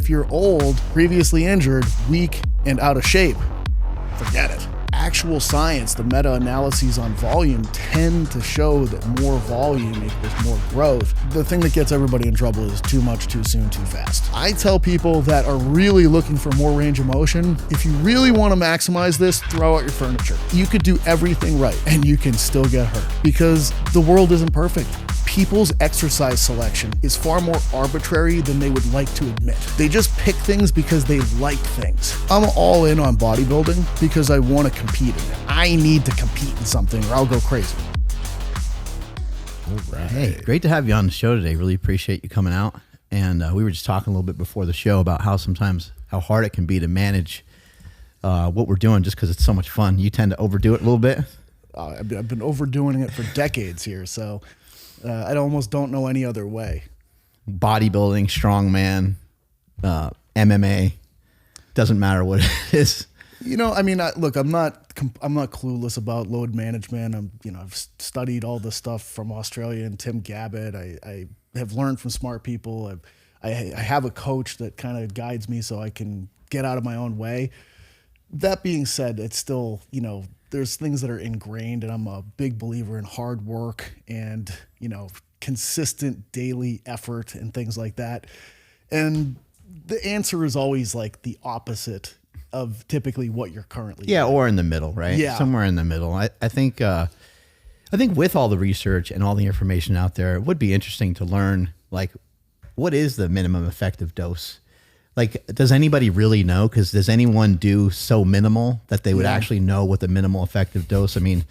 if you're old, previously injured, weak, and out of shape, forget it. Actual science, the meta-analyses on volume tend to show that more volume equals more growth. The thing that gets everybody in trouble is too much, too soon, too fast. I tell people that are really looking for more range of motion, if you really want to maximize this, throw out your furniture. You could do everything right and you can still get hurt because the world isn't perfect. People's exercise selection is far more arbitrary than they would like to admit. They just pick things because they like things. I'm all in on bodybuilding because I want to compete in it. I need to compete in something or I'll go crazy. All right. Hey, great to have you on the show today. Really appreciate you coming out. And we were just talking a little bit before the show about how hard it can be to manage what we're doing just because it's so much fun. You tend to overdo it a little bit. I've been overdoing it for decades here, so I almost don't know any other way. Bodybuilding, strongman, MMA, doesn't matter what it is. You know, I mean, look, I'm not clueless about load management. I've studied all the stuff from Australia and Tim Gabbett. I have learned from smart people. I have a coach that kind of guides me so I can get out of my own way. That being said, it's still, there's things that are ingrained, and I'm a big believer in hard work and, consistent daily effort and things like that. And the answer is always like the opposite of typically what you're currently doing. Or in the middle, right? Yeah. Somewhere in the middle. I think with all the research and all the information out there, it would be interesting to learn, like, what is the minimum effective dose? Like, does anybody really know? Because does anyone do so minimal that they would actually know what the minimal effective dose? I mean,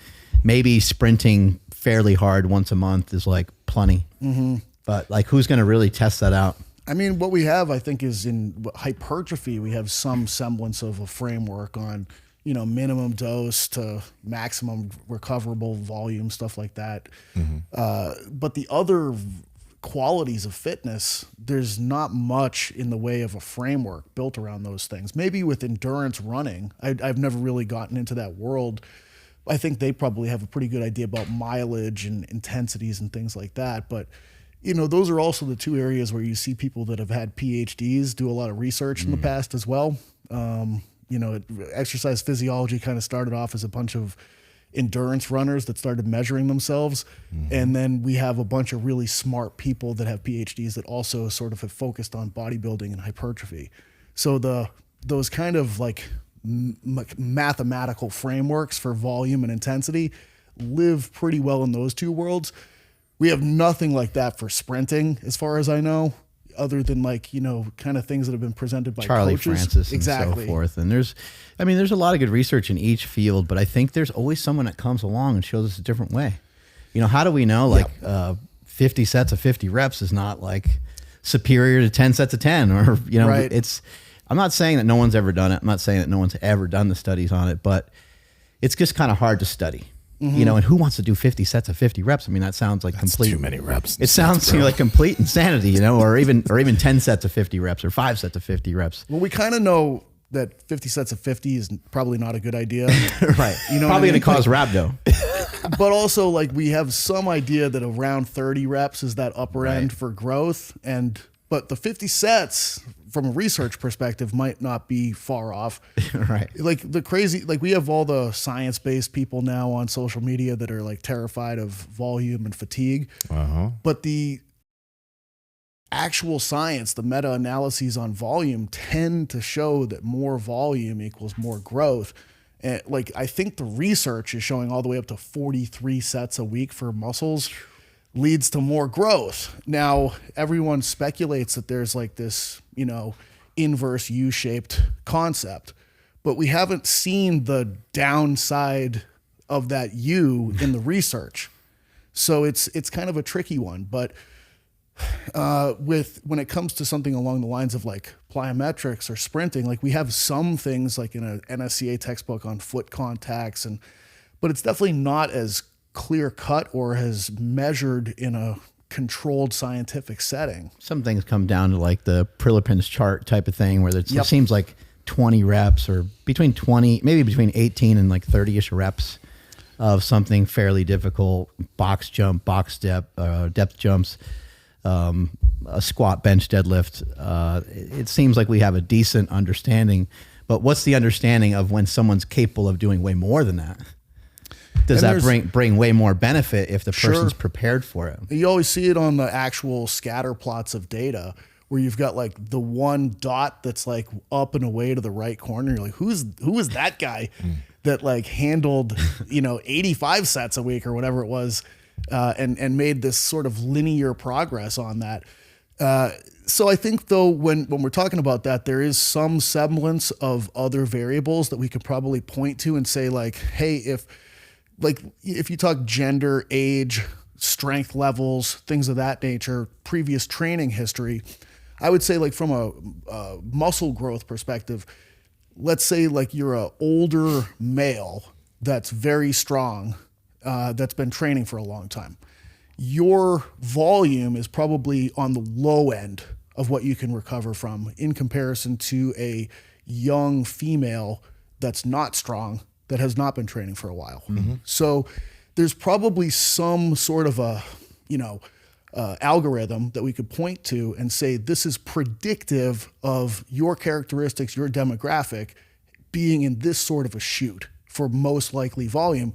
maybe sprinting fairly hard once a month is like plenty. Mm-hmm. But like, who's going to really test that out? I mean, what we have, I think, is in hypertrophy, we have some semblance of a framework on, minimum dose to maximum recoverable volume, stuff like that. Mm-hmm. But the other qualities of fitness, there's not much in the way of a framework built around those things. Maybe with endurance running, I've never really gotten into that world. I think they probably have a pretty good idea about mileage and intensities and things like that. But, those are also the two areas where you see people that have had PhDs do a lot of research in the past as well. Exercise physiology kind of started off as a bunch of endurance runners that started measuring themselves. Mm-hmm. And then we have a bunch of really smart people that have PhDs that also sort of have focused on bodybuilding and hypertrophy. So those kind of like mathematical frameworks for volume and intensity live pretty well in those two worlds. We have nothing like that for sprinting, as far as I know, other than kind of things that have been presented by Charlie coaches. Francis and so forth. And there's a lot of good research in each field, but I think there's always someone that comes along and shows us a different way. How do we know 50 sets of 50 reps is not like superior to 10 sets of 10 or, right. I'm not saying that no one's ever done it. I'm not saying that no one's ever done the studies on it, but it's just kind of hard to study. Mm-hmm. And who wants to do 50 sets of 50 reps? I mean, that sounds like complete. Too many reps. It sounds like complete insanity, or even 10 sets of 50 reps or 5 sets of 50 reps. Well, we kind of know that 50 sets of 50 is probably not a good idea. Right. Probably going to cause rhabdo. But also we have some idea that around 30 reps is that upper end for growth. But the 50 sets from a research perspective might not be far off. Right. We have all the science-based people now on social media that are terrified of volume and fatigue. Uh-huh. But the actual science, the meta-analyses on volume tend to show that more volume equals more growth. And I think the research is showing all the way up to 43 sets a week for muscles leads to more growth. Now, everyone speculates that there's this, inverse U-shaped concept, but we haven't seen the downside of that U in the research. So it's kind of a tricky one. But when it comes to something along the lines of plyometrics or sprinting, we have some things in an NSCA textbook on foot contacts, but it's definitely not as clear cut or has measured in a controlled scientific setting. Some things come down to the Prilipin's chart type of thing where it seems like 20 reps or between 20, maybe between 18 and 30-ish reps of something fairly difficult, box jump, box step, depth jumps. a squat, bench, deadlift, it seems like we have a decent understanding. But what's the understanding of when someone's capable of doing way more than that? Does that bring way more benefit if the person's prepared for it? You always see it on the actual scatter plots of data where you've got like the one dot that's like up and away to the right corner. You're like, who is that guy that like handled, 85 sets a week or whatever it was, and made this sort of linear progress on that. So I think though, when we're talking about that, there is some semblance of other variables that we could probably point to and say like, hey, if you talk gender, age, strength levels, things of that nature, previous training history, I would say like from a muscle growth perspective, let's say like you're an older male that's very strong, that's been training for a long time. Your volume is probably on the low end of what you can recover from in comparison to a young female that's not strong, that has not been training for a while. Mm-hmm. So there's probably some sort of a, algorithm that we could point to and say, this is predictive of your characteristics, your demographic being in this sort of a shoot for most likely volume,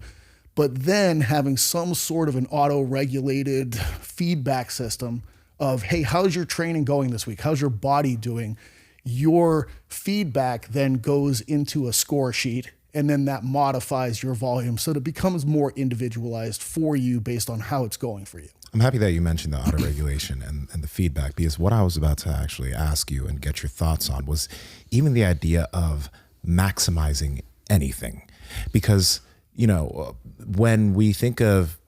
but then having some sort of an auto-regulated feedback system of, hey, how's your training going this week? How's your body doing? Your feedback then goes into a score sheet, and then that modifies your volume so that it becomes more individualized for you based on how it's going for you. I'm happy that you mentioned the auto-regulation and the feedback, because what I was about to actually ask you and get your thoughts on was even the idea of maximizing anything. Because, when we think of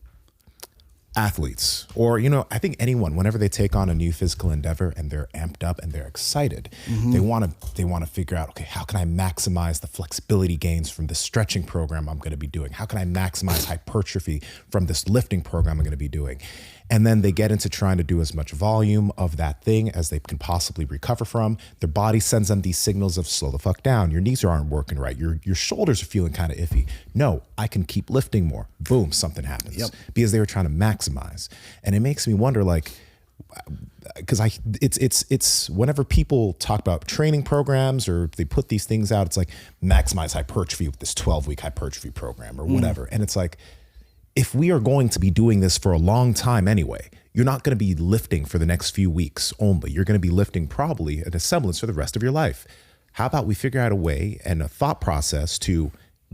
athletes or, I think anyone, whenever they take on a new physical endeavor and they're amped up and they're excited, they want to figure out, okay, how can I maximize the flexibility gains from the stretching program I'm going to be doing? How can I maximize hypertrophy from this lifting program I'm going to be doing? And then they get into trying to do as much volume of that thing as they can possibly recover from. Their body sends them these signals of slow the fuck down. Your knees aren't working right. Your shoulders are feeling kind of iffy. No, I can keep lifting more. Boom, something happens. Yep. Because they were trying to maximize. And it makes me wonder, like, because it's whenever people talk about training programs or they put these things out, it's like maximize hypertrophy with this 12-week hypertrophy program or whatever. And it's like, if we are going to be doing this for a long time anyway, you're not going to be lifting for the next few weeks only. You're going to be lifting probably in a semblance for the rest of your life. How about we figure out a way and a thought process to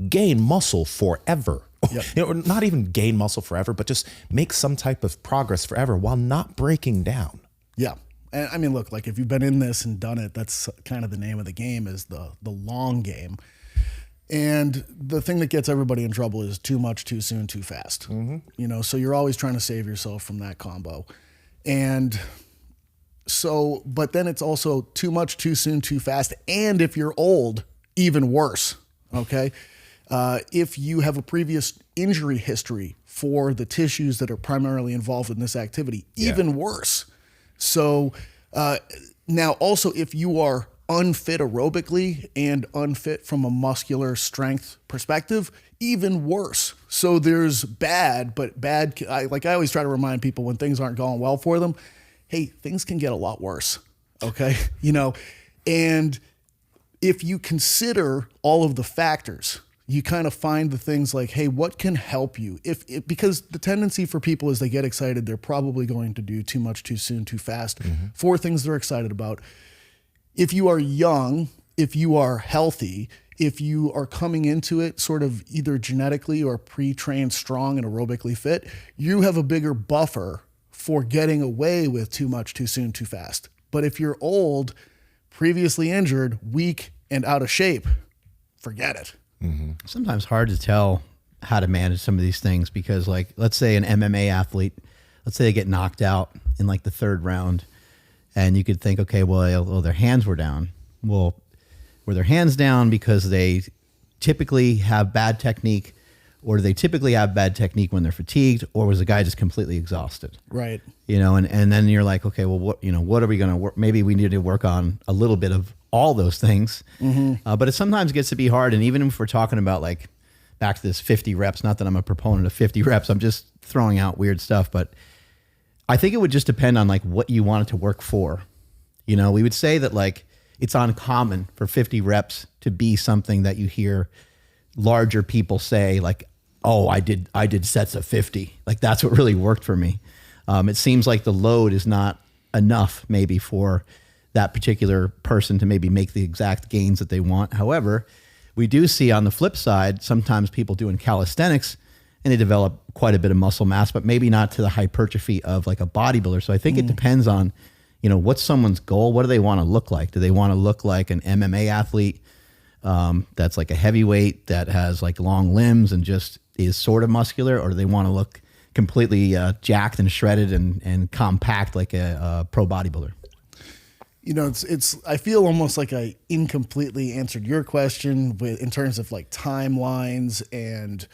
gain muscle forever? Yep. Not even gain muscle forever, but just make some type of progress forever while not breaking down. Yeah. And I mean, look, like if you've been in this and done it, that's kind of the name of the game, is the long game. And the thing that gets everybody in trouble is too much, too soon, too fast. Mm-hmm. So you're always trying to save yourself from that combo. And so, but then it's also too much, too soon, too fast. And if you're old, even worse. Okay. If you have a previous injury history for the tissues that are primarily involved in this activity, even worse. So now also, if you are unfit aerobically and unfit from a muscular strength perspective, even worse. So there's bad, but bad. I always try to remind people when things aren't going well for them, hey, things can get a lot worse. Okay. And if you consider all of the factors, you kind of find the things like, hey, what can help you? Because the tendency for people is they get excited, they're probably going to do too much, too soon, too fast for things they're excited about. If you are young, if you are healthy, if you are coming into it sort of either genetically or pre-trained strong and aerobically fit, you have a bigger buffer for getting away with too much, too soon, too fast. But if you're old, previously injured, weak, and out of shape, forget it. Mm-hmm. Sometimes hard to tell how to manage some of these things because, like, let's say an MMA athlete, let's say they get knocked out in like the third round. And you could think, okay, well, their hands were down. Well, were their hands down because they typically have bad technique, or do they typically have bad technique when they're fatigued, or was the guy just completely exhausted? Right. And then you're like, okay, well, what are we going to work? Maybe we need to work on a little bit of all those things. Mm-hmm. But it sometimes gets to be hard. And even if we're talking about like back to this 50 reps, not that I'm a proponent of 50 reps, I'm just throwing out weird stuff, but I think it would just depend on like what you want it to work for. You know, we would say that like it's uncommon for 50 reps to be something that you hear larger people say like, oh, I did sets of 50. Like that's what really worked for me. It seems like the load is not enough maybe for that particular person to maybe make the exact gains that they want. However, we do see on the flip side, sometimes people doing calisthenics and they develop quite a bit of muscle mass, but maybe not to the hypertrophy of like a bodybuilder. So I think it depends on, you know, what's someone's goal? What do they want to look like? Do they want to look like an MMA athlete that's like a heavyweight that has like long limbs and just is sort of muscular? Or do they want to look completely jacked and shredded and compact like a pro bodybuilder? You know, I feel almost like I incompletely answered your question in terms of like timelines and,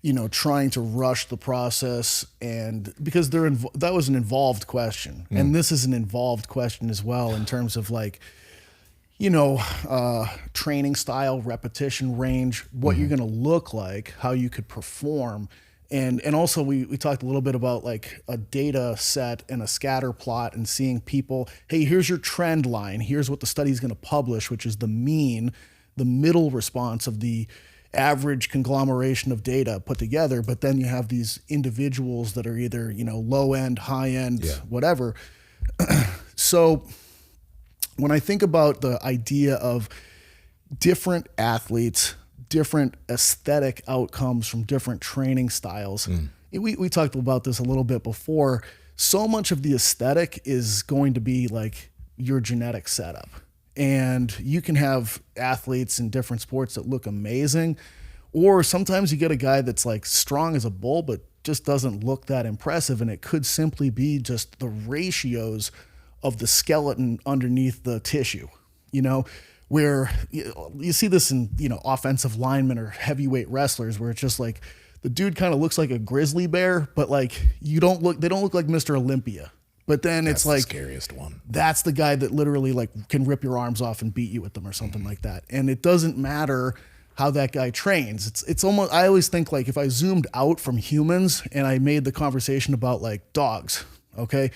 you know, trying to rush the process, and because that was an involved question, and this is an involved question as well in terms of like, you know, training style, repetition range, what you're going to look like, how you could perform. And also we talked a little bit about like a data set and a scatter plot and seeing people, hey, here's your trend line. Here's what the study is going to publish, which is the mean, the middle response of the average conglomeration of data put together. But then you have these individuals that are either, you know, low end, high end, whatever. So when I think about the idea of different athletes, different aesthetic outcomes from different training styles, we talked about this a little bit before. So much of the aesthetic is going to be like your genetic setup. And you can have athletes in different sports that look amazing, or sometimes you get a guy that's like strong as a bull, but just doesn't look that impressive. And it could simply be just the ratios of the skeleton underneath the tissue, you know, where you see this in, you know, offensive linemen or heavyweight wrestlers, where it's just like the dude kind of looks like a grizzly bear, but like they don't look like Mr. Olympia. But then it's like the scariest one. That's the guy that literally like can rip your arms off and beat you with them or something like that. And it doesn't matter how that guy trains. It's almost, I always think like if I zoomed out from humans and I made the conversation about like dogs, okay?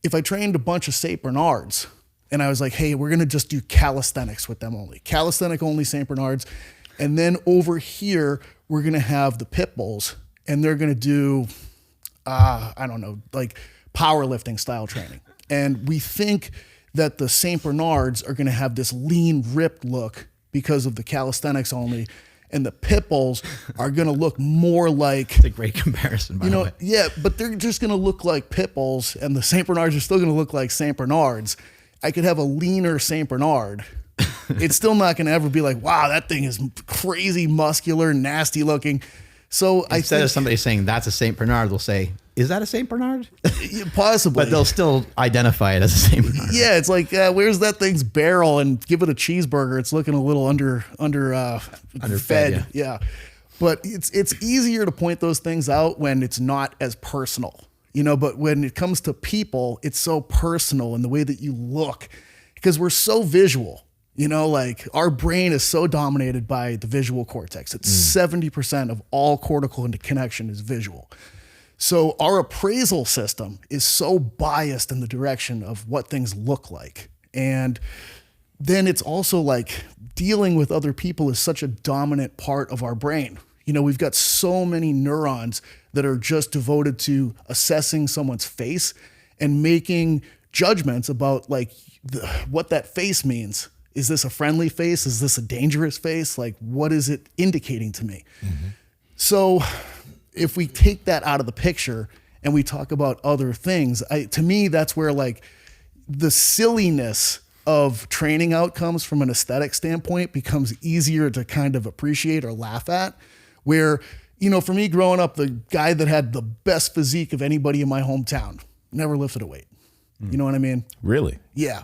If I trained a bunch of St. Bernards and I was like, hey, we're going to just do calisthenics with them only. Calisthenic only St. Bernards. And then over here, we're going to have the pit bulls and they're going to do, I don't know, like powerlifting style training. And we think that the St. Bernards are going to have this lean, ripped look because of the calisthenics only. And the pit bulls are going to look more like... It's a great comparison, by the way. Yeah, but they're just going to look like pit bulls, and the St. Bernards are still going to look like St. Bernards. I could have a leaner St. Bernard. It's still not going to ever be like, wow, that thing is crazy, muscular, nasty looking. So instead of somebody saying that's a St. Bernard, they'll say, is that a St. Bernard? Possibly. But they'll still identify it as a St. Bernard. Yeah, it's like, where's that thing's barrel? And give it a cheeseburger. It's looking a little underfed. Yeah. But it's easier to point those things out when it's not as personal, you know, but when it comes to people, it's so personal in the way that you look, because we're so visual. You know, like our brain is so dominated by the visual cortex. It's 70% of all cortical connection is visual. So our appraisal system is so biased in the direction of what things look like. And then it's also like dealing with other people is such a dominant part of our brain. You know, we've got so many neurons that are just devoted to assessing someone's face and making judgments about like what that face means. Is this a friendly face? Is this a dangerous face? Like, what is it indicating to me? So if we take that out of the picture and we talk about other things, to me, that's where like the silliness of training outcomes from an aesthetic standpoint becomes easier to kind of appreciate or laugh at. Where, you know, for me growing up, the guy that had the best physique of anybody in my hometown never lifted a weight. You know what I mean? Really? Yeah.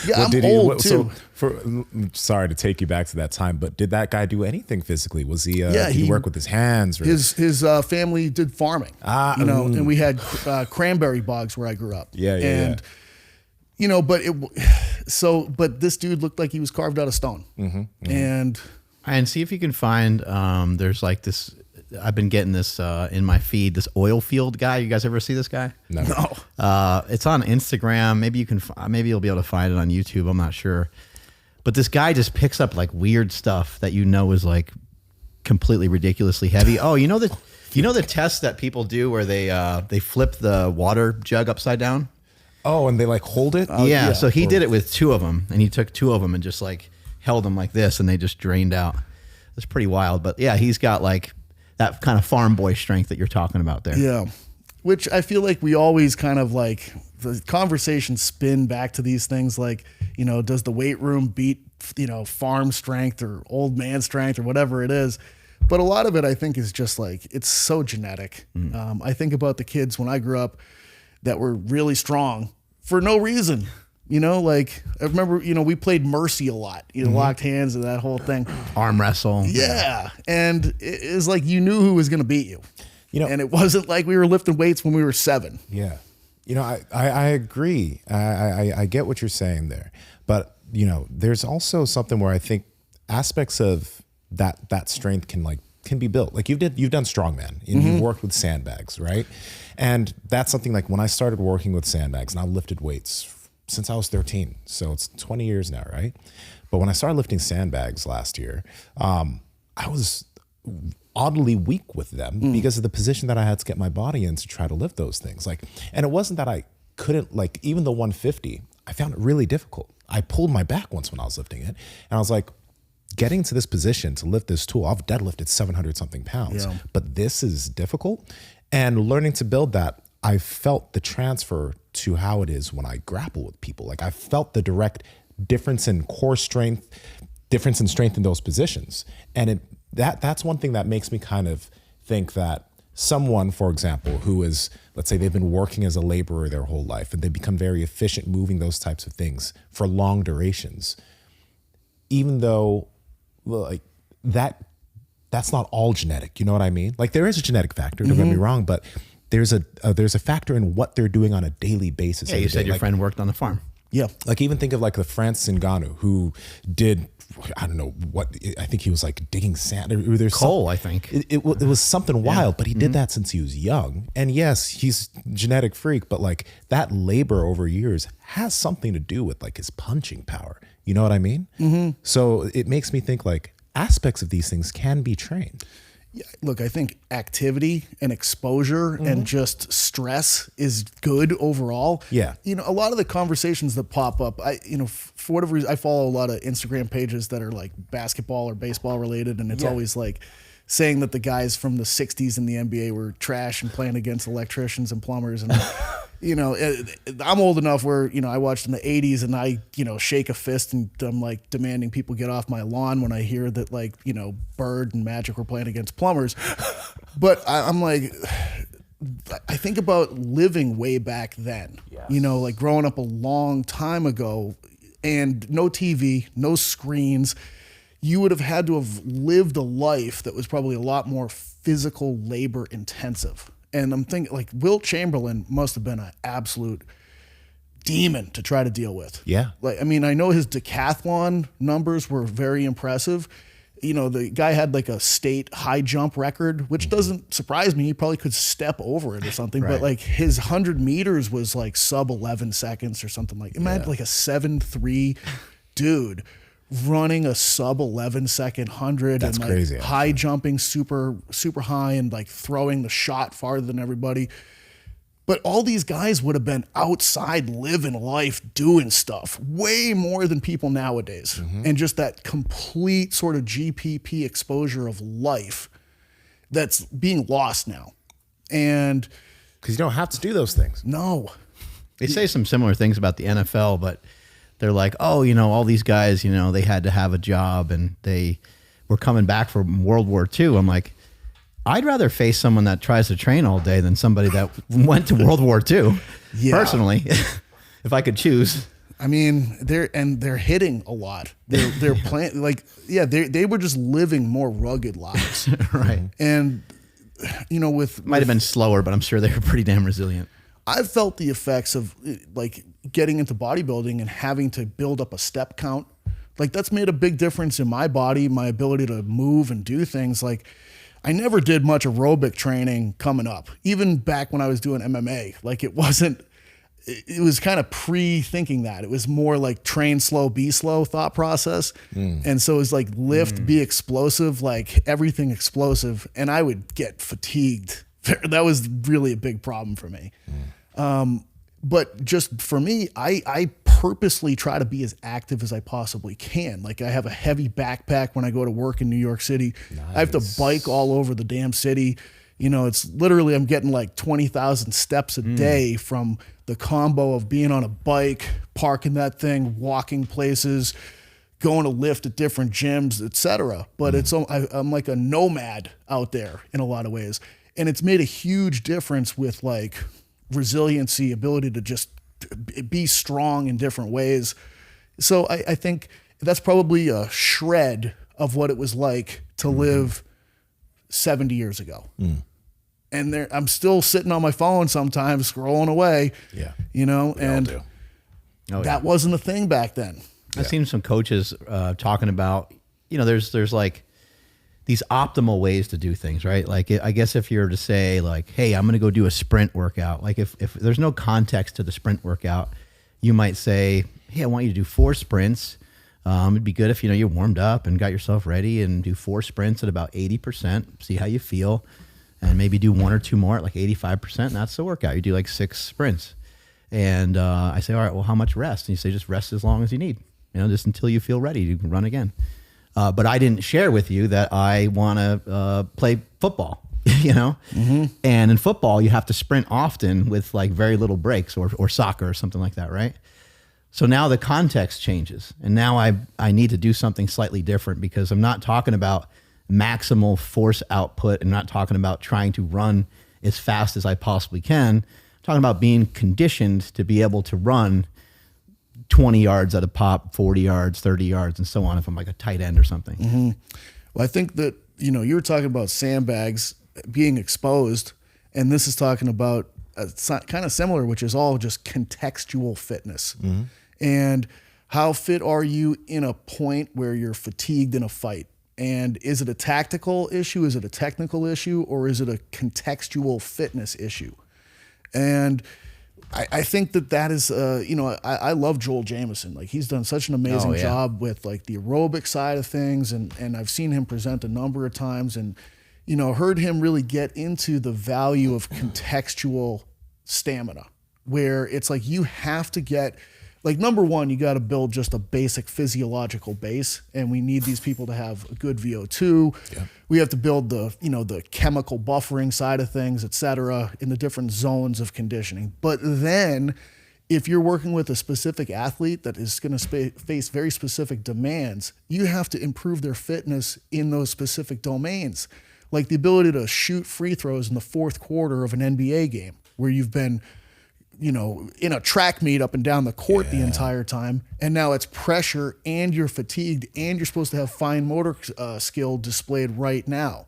Yeah, I'm old too. So sorry to take you back to that time, but did that guy do anything physically? Was he? Did he work with his hands? Or? His family did farming. You know, and we had cranberry bogs where I grew up. Yeah. You know, but this dude looked like he was carved out of stone. And see if you can find. There's like this I've been getting this in my feed, this oil field guy. You guys ever see this guy? No. It's on Instagram. Maybe you can, maybe you'll be able to find it on YouTube. I'm not sure. But this guy just picks up like weird stuff that is like completely ridiculously heavy. Oh, you know the test that people do where they flip the water jug upside down? Oh, and they like hold it? Yeah. So he did it with 2 of them, and he took 2 of them and just like held them like this, and they just drained out. It's pretty wild. But yeah, he's got like that kind of farm boy strength that you're talking about there. Yeah. Which I feel like we always kind of like the conversations spin back to these things like, you know, does the weight room beat, you know, farm strength or old man strength or whatever it is? But a lot of it, I think, is just like, it's so genetic. I think about the kids when I grew up that were really strong for no reason. You know, like I remember, you know, we played Mercy a lot, you know, locked hands and that whole thing. Arm wrestle. Yeah. And it was like you knew who was going to beat you. You know, and it wasn't like we were lifting weights when we were 7. Yeah. You know, I agree. I get what you're saying there. But, you know, there's also something where I think aspects of that strength can be built. Like you've done strongman and you've worked with sandbags, right? And that's something like when I started working with sandbags, and I lifted weights since I was 13. So it's 20 years now, right? But when I started lifting sandbags last year, I was oddly weak with them because of the position that I had to get my body in to try to lift those things. Like, and it wasn't that I couldn't, like, even the 150, I found it really difficult. I pulled my back once when I was lifting it, and I was like, getting to this position to lift this tool, I've deadlifted 700 something pounds, but this is difficult. And learning to build that, I felt the transfer to how it is when I grapple with people. Like I felt the direct difference in core strength, difference in strength in those positions. And that's one thing that makes me kind of think that someone, for example, who is, let's say they've been working as a laborer their whole life and they become very efficient moving those types of things for long durations, even though like that's not all genetic, you know what I mean? Like there is a genetic factor, don't get me wrong, but there's a factor in what they're doing on a daily basis. Yeah, you said your friend worked on the farm. Yeah. Like even think of like the Francis Ngannou who did, I don't know what, I think he was like digging sand. Or there's coal, I think. It was something wild, but he did that since he was young. And yes, he's genetic freak, but like that labor over years has something to do with like his punching power. You know what I mean? So it makes me think like aspects of these things can be trained. Yeah, look, I think activity and exposure and just stress is good overall. Yeah. You know, a lot of the conversations that pop up, for whatever reason, I follow a lot of Instagram pages that are like basketball or baseball related. And it's always like saying that the guys from the 60s in the NBA were trash and playing against electricians and plumbers. And, you know, I'm old enough where, you know, I watched in the 80s and I, you know, shake a fist and I'm like demanding people get off my lawn when I hear that, like, you know, Bird and Magic were playing against plumbers. But I'm like, I think about living way back then, you know, like growing up a long time ago and no TV, no screens. You would have had to have lived a life that was probably a lot more physical labor intensive. And I'm thinking like Wilt Chamberlain must have been an absolute demon to try to deal with. Yeah. Like, I mean, I know his decathlon numbers were very impressive. You know, the guy had like a state high jump record, which doesn't surprise me. He probably could step over it or something, but like his 100 meters was like sub 11 seconds or something like, imagine like a 7'3" dude running a sub 11 second 100. That's and like crazy. High jumping super high and like throwing the shot farther than everybody. But all these guys would have been outside living life, doing stuff way more than people nowadays. And just that complete sort of GPP exposure of life that's being lost now. And because you don't have to do those things. no, They say some similar things about the NFL, but they're like, oh, you know, all these guys, you know, they had to have a job and they were coming back from World War II. I'm like, I'd rather face someone that tries to train all day than somebody that went to World War II, personally, if I could choose. I mean, they're hitting a lot. They're playing like, they were just living more rugged lives. Right. And, you know, Might have been slower, but I'm sure they were pretty damn resilient. I've felt the effects of like getting into bodybuilding and having to build up a step count. Like that's made a big difference in my body, my ability to move and do things. Like I never did much aerobic training coming up, even back when I was doing MMA. Like it was kind of pre-thinking that. It was more like train slow, be slow thought process. And so it was like lift, be explosive, like everything explosive. And I would get fatigued. That was really a big problem for me. But just for me, I purposely try to be as active as I possibly can. Like I have a heavy backpack when I go to work in New York City. Nice. I have to bike all over the damn city. You know, it's literally, I'm getting like 20,000 steps a day from the combo of being on a bike, parking that thing, walking places, going to lift at different gyms, etc. But I'm like a nomad out there in a lot of ways. And it's made a huge difference with like resiliency, ability to just be strong in different ways. So I think that's probably a shred of what it was like to live 70 years ago. And I'm still sitting on my phone sometimes scrolling away, you know, and that wasn't a thing back then. I've seen some coaches talking about, you know, there's like these optimal ways to do things, right? Like, I guess if you're to say like, hey, I'm going to go do a sprint workout. Like if there's no context to the sprint workout, you might say, hey, I want you to do 4 sprints. It'd be good if, you know, you're warmed up and got yourself ready and do 4 sprints at about 80%, see how you feel, and maybe do 1 or 2 more at like 85%. And that's the workout. You do like 6 sprints. And I say, all right, well, how much rest? And you say, just rest as long as you need, you know, just until you feel ready. You can run again. But I didn't share with you that I want to play football, you know? And in football, you have to sprint often with like very little breaks, or soccer or something like that, right? So now the context changes. And now I need to do something slightly different, because I'm not talking about maximal force output. I'm not talking about trying to run as fast as I possibly can. I'm talking about being conditioned to be able to run 20 yards at a pop, 40 yards, 30 yards, and so on, if I'm like a tight end or something. Well, I think that, you know, you were talking about sandbags being exposed, and this is talking about kind of similar, which is all just contextual fitness. And how fit are you in a point where you're fatigued in a fight? And is it a tactical issue? Is it a technical issue? Or is it a contextual fitness issue? And I think that is, you know, I love Joel Jamieson. Like, he's done such an amazing job with like the aerobic side of things. And I've seen him present a number of times, and, you know, heard him really get into the value of contextual stamina, where it's like, you have to get, like, number one, you got to build just a basic physiological base. And we need these people to have a good VO2. We have to build the, you know, the chemical buffering side of things, et cetera, in the different zones of conditioning. But then if you're working with a specific athlete that is going to face very specific demands, you have to improve their fitness in those specific domains. Like the ability to shoot free throws in the fourth quarter of an NBA game, where you've been, you know, in a track meet up and down the court the entire time. And now it's pressure and you're fatigued and you're supposed to have fine motor skill displayed right now.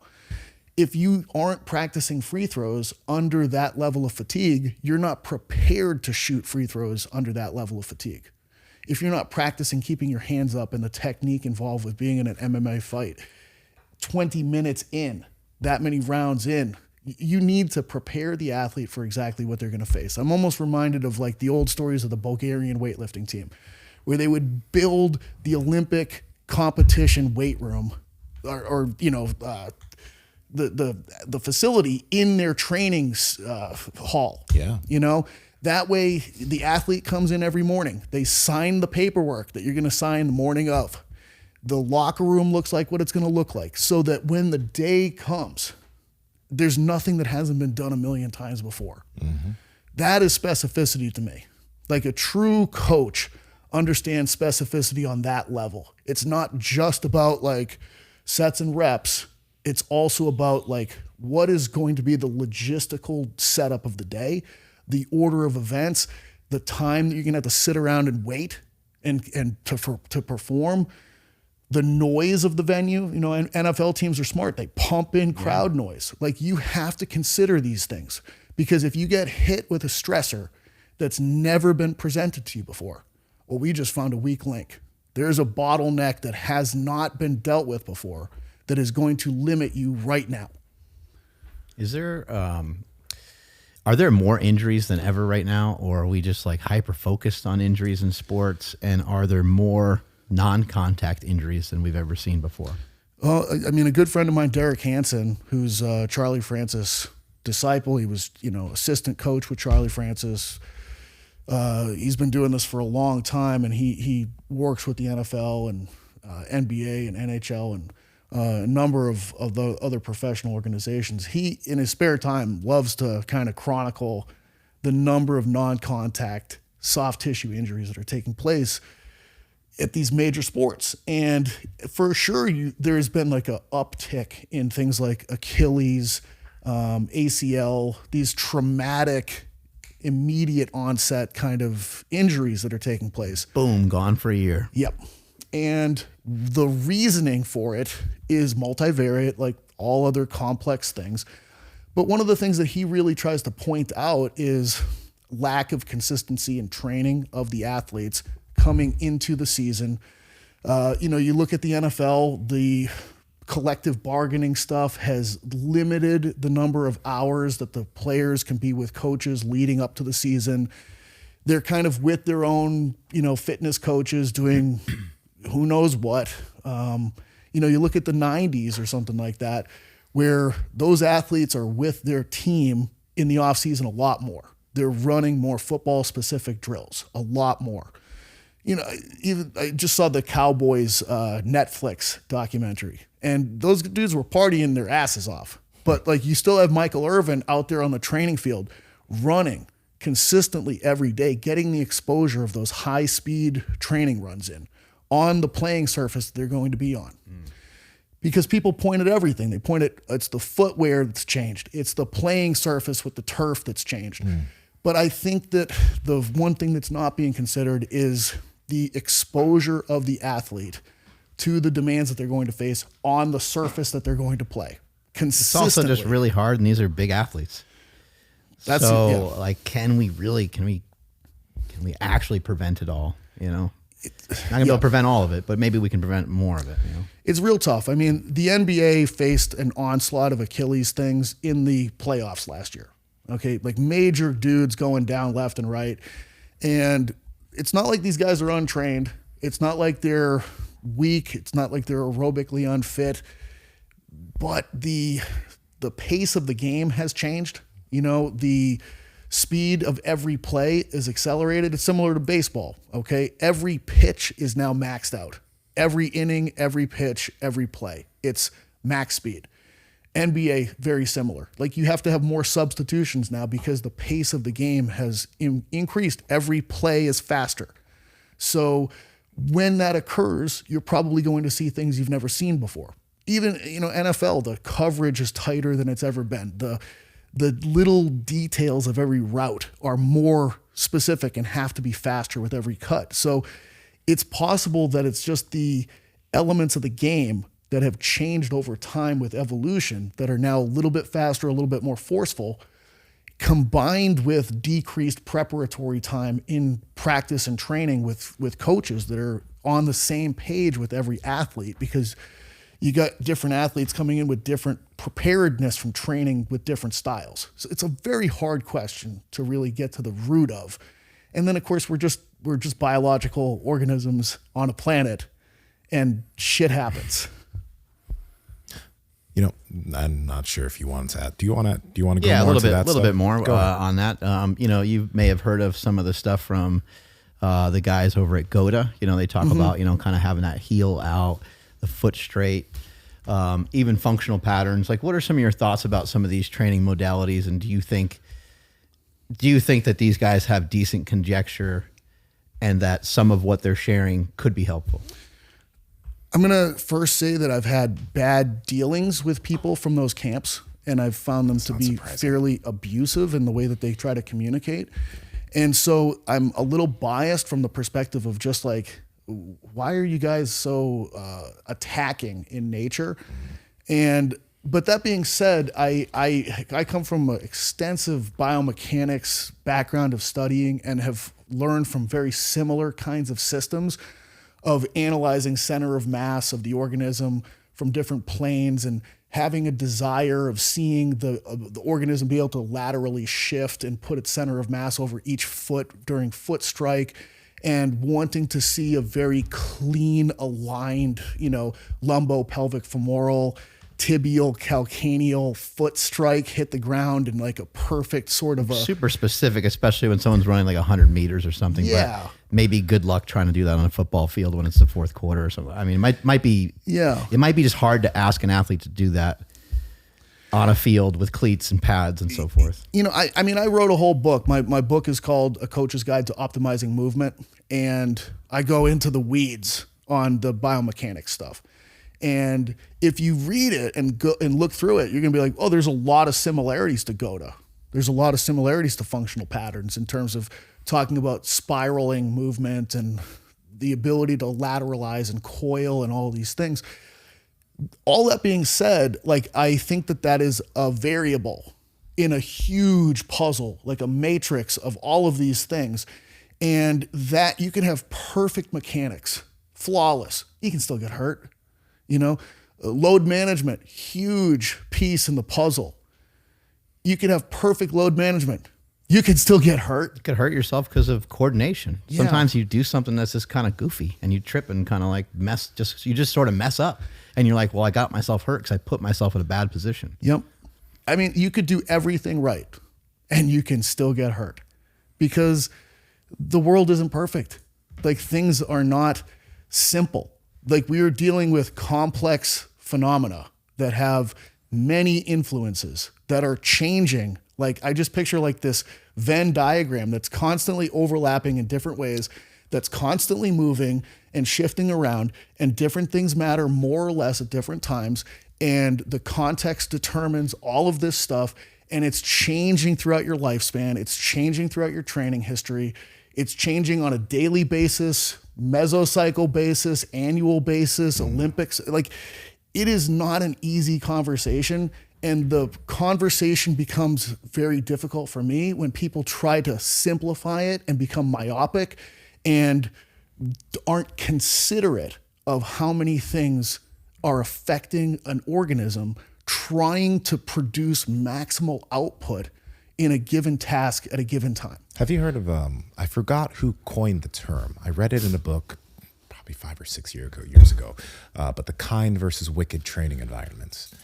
If you aren't practicing free throws under that level of fatigue, you're not prepared to shoot free throws under that level of fatigue. If you're not practicing keeping your hands up and the technique involved with being in an MMA fight, 20 minutes in, that many rounds in, you need to prepare the athlete for exactly what they're going to face. I'm almost reminded of like the old stories of the Bulgarian weightlifting team, where they would build the Olympic competition weight room, or you know, the facility in their training hall. You know, that way the athlete comes in every morning. They sign the paperwork that you're going to sign the morning of. The locker room looks like what it's going to look like, so that when the day comes, there's nothing that hasn't been done a million times before. That is specificity to me. Like, a true coach understands specificity on that level. It's not just about like sets and reps. It's also about like, what is going to be the logistical setup of the day, the order of events, the time that you're gonna have to sit around and wait and to perform, the noise of the venue. You know, and NFL teams are smart. They pump in crowd noise. Like, you have to consider these things, because if you get hit with a stressor that's never been presented to you before, well, we just found a weak link. There's a bottleneck that has not been dealt with before that is going to limit you right now. Is there, are there more injuries than ever right now, or are we just like hyper focused on injuries in sports? And are there more non-contact injuries than we've ever seen before? Well, I mean, a good friend of mine, Derek Hansen, who's Charlie Francis' disciple. He was, assistant coach with Charlie Francis. He's been doing this for a long time, and he works with the NFL and NBA and NHL and a number of the other professional organizations. He, in his spare time, loves to kind of chronicle the number of non-contact soft tissue injuries that are taking place at these major sports. And for sure, there's been like a uptick in things like Achilles, ACL, these traumatic, immediate onset kind of injuries that are taking place. Boom, gone for a year. Yep. And the reasoning for it is multivariate, like all other complex things. But one of the things that he really tries to point out is lack of consistency in training of the athletes coming into the season. You look at the NFL, the collective bargaining stuff has limited the number of hours that the players can be with coaches leading up to the season. They're kind of with their own, fitness coaches doing who knows what. You look at the 90s or something like that, where those athletes are with their team in the off season a lot more. They're running more football specific drills, a lot more. Even I just saw the Cowboys Netflix documentary, and those dudes were partying their asses off. But like, you still have Michael Irvin out there on the training field running consistently every day, getting the exposure of those high speed training runs in on the playing surface they're going to be on. Because people point at everything. They point at, it's the footwear that's changed. It's the playing surface with the turf that's changed. But I think that the one thing that's not being considered is the exposure of the athlete to the demands that they're going to face on the surface that they're going to play consistently. It's also just really hard, and these are big athletes. Can we actually prevent it all? Not gonna be able to prevent all of it, but maybe we can prevent more of it. It's real tough. I mean, the NBA faced an onslaught of Achilles things in the playoffs last year. Okay, like major dudes going down left and right, and it's not like these guys are untrained. It's not like they're weak. It's not like they're aerobically unfit. But the pace of the game has changed. The speed of every play is accelerated. It's similar to baseball, okay? Every pitch is now maxed out. Every inning, every pitch, every play. It's max speed. NBA, very similar. Like, you have to have more substitutions now because the pace of the game has increased. Every play is faster. So when that occurs, you're probably going to see things you've never seen before. Even, NFL, the coverage is tighter than it's ever been. The little details of every route are more specific and have to be faster with every cut. So it's possible that it's just the elements of the game that have changed over time with evolution that are now a little bit faster, a little bit more forceful, combined with decreased preparatory time in practice and training with coaches that are on the same page with every athlete, because you got different athletes coming in with different preparedness from training with different styles. So it's a very hard question to really get to the root of. And then of course we're just biological organisms on a planet, and shit happens. I'm not sure if you want to add. Do you want to go more into that? Yeah, a little stuff? bit more on that. You may have heard of some of the stuff from the guys over at Goda. They talk about kind of having that heel out, the foot straight, even functional patterns. Like, what are some of your thoughts about some of these training modalities? And do you think that these guys have decent conjecture, and that some of what they're sharing could be helpful? I'm going to first say that I've had bad dealings with people from those camps, and I've found them to be fairly abusive in the way that they try to communicate. And so I'm a little biased from the perspective of just like, why are you guys so attacking in nature? But that being said, I come from an extensive biomechanics background of studying and have learned from very similar kinds of systems of analyzing center of mass of the organism from different planes, and having a desire of seeing the organism be able to laterally shift and put its center of mass over each foot during foot strike, and wanting to see a very clean, aligned, lumbo-pelvic femoral, tibial, calcaneal foot strike hit the ground in like a perfect sort of a... Super specific, especially when someone's running like 100 meters or something. Yeah. But maybe good luck trying to do that on a football field when it's the fourth quarter or something. I mean, it might be just hard to ask an athlete to do that on a field with cleats and pads and so forth. I wrote a whole book. My book is called A Coach's Guide to Optimizing Movement, and I go into the weeds on the biomechanics stuff. And if you read it and go and look through it, you're going to be like, oh, there's a lot of similarities to GOTA. There's a lot of similarities to functional patterns in terms of talking about spiraling movement and the ability to lateralize and coil and all these things. All that being said, like, I think that is a variable in a huge puzzle, like a matrix of all of these things. And that you can have perfect mechanics, flawless. You can still get hurt. Load management, huge piece in the puzzle. You can have perfect load management. You can still get hurt. You could hurt yourself because of coordination. Yeah. Sometimes you do something that's just kind of goofy and you trip and kind of like you just sort of mess up. And you're like, well, I got myself hurt because I put myself in a bad position. Yep. I mean, you could do everything right and you can still get hurt because the world isn't perfect. Like, things are not simple. Like, we are dealing with complex phenomena that have many influences that are changing. Like, I just picture like this Venn diagram that's constantly overlapping in different ways, that's constantly moving and shifting around, and different things matter more or less at different times. And the context determines all of this stuff, and it's changing throughout your lifespan. It's changing throughout your training history. It's changing on a daily basis, mesocycle basis, annual basis, Olympics. Like, it is not an easy conversation. And the conversation becomes very difficult for me when people try to simplify it and become myopic and aren't considerate of how many things are affecting an organism trying to produce maximal output in a given task at a given time. Have you heard of, I forgot who coined the term. I read it in a book probably 5 or 6 years ago, but the kind versus wicked training environments.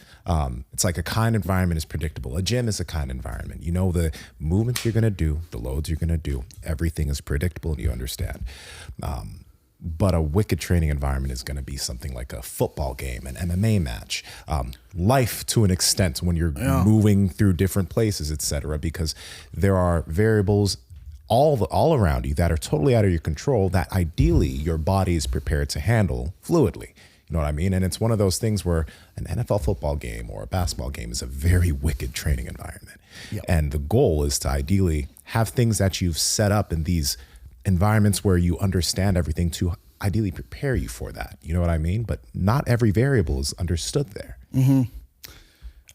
It's like a kind environment is predictable. A gym is a kind environment. You know the movements you're going to do, the loads you're going to do. Everything is predictable and you understand. But a wicked training environment is going to be something like a football game, an MMA match, life to an extent when you're moving through different places, etc. Because there are variables all around you that are totally out of your control that ideally your body is prepared to handle fluidly. You know what I mean? And it's one of those things where an NFL football game or a basketball game is a very wicked training environment. Yep. And the goal is to ideally have things that you've set up in these environments where you understand everything to ideally prepare you for that. You know what I mean? But not every variable is understood there. Mm-hmm.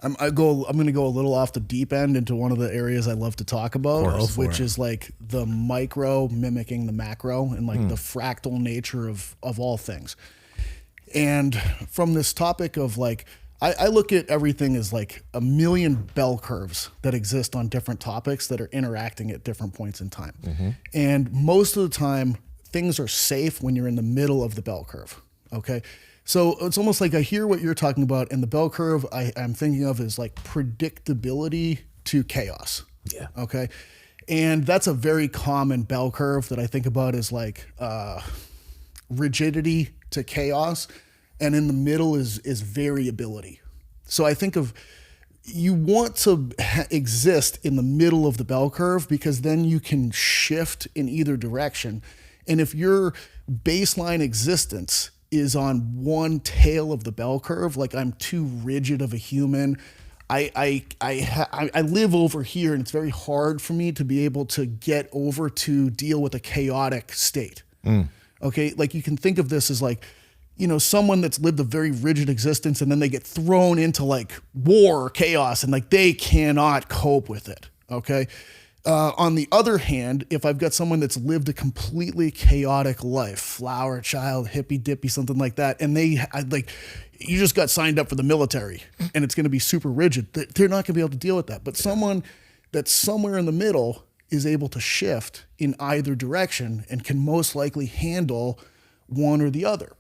I'm going to go a little off the deep end into one of the areas I love to talk about, which is like the micro mimicking the macro and like the fractal nature of all things. And from this topic of like, I look at everything as like a million bell curves that exist on different topics that are interacting at different points in time. Mm-hmm. And most of the time, things are safe when you're in the middle of the bell curve. Okay. So it's almost like I hear what you're talking about, and the bell curve I'm thinking of is like predictability to chaos. Yeah. Okay. And that's a very common bell curve that I think about as like rigidity to chaos. And in the middle is variability. So I think of, you want to exist in the middle of the bell curve because then you can shift in either direction. And if your baseline existence is on one tail of the bell curve, like I'm too rigid of a human, I live over here and it's very hard for me to be able to get over to deal with a chaotic state. Okay, like you can think of this as like, you know, someone that's lived a very rigid existence and then they get thrown into like war or chaos and like they cannot cope with it. Okay. On the other hand, if I've got someone that's lived a completely chaotic life, flower child, hippy dippy, something like that, and you just got signed up for the military and it's going to be super rigid, they're not going to be able to deal with that. But someone that's somewhere in the middle is able to shift in either direction and can most likely handle one or the other.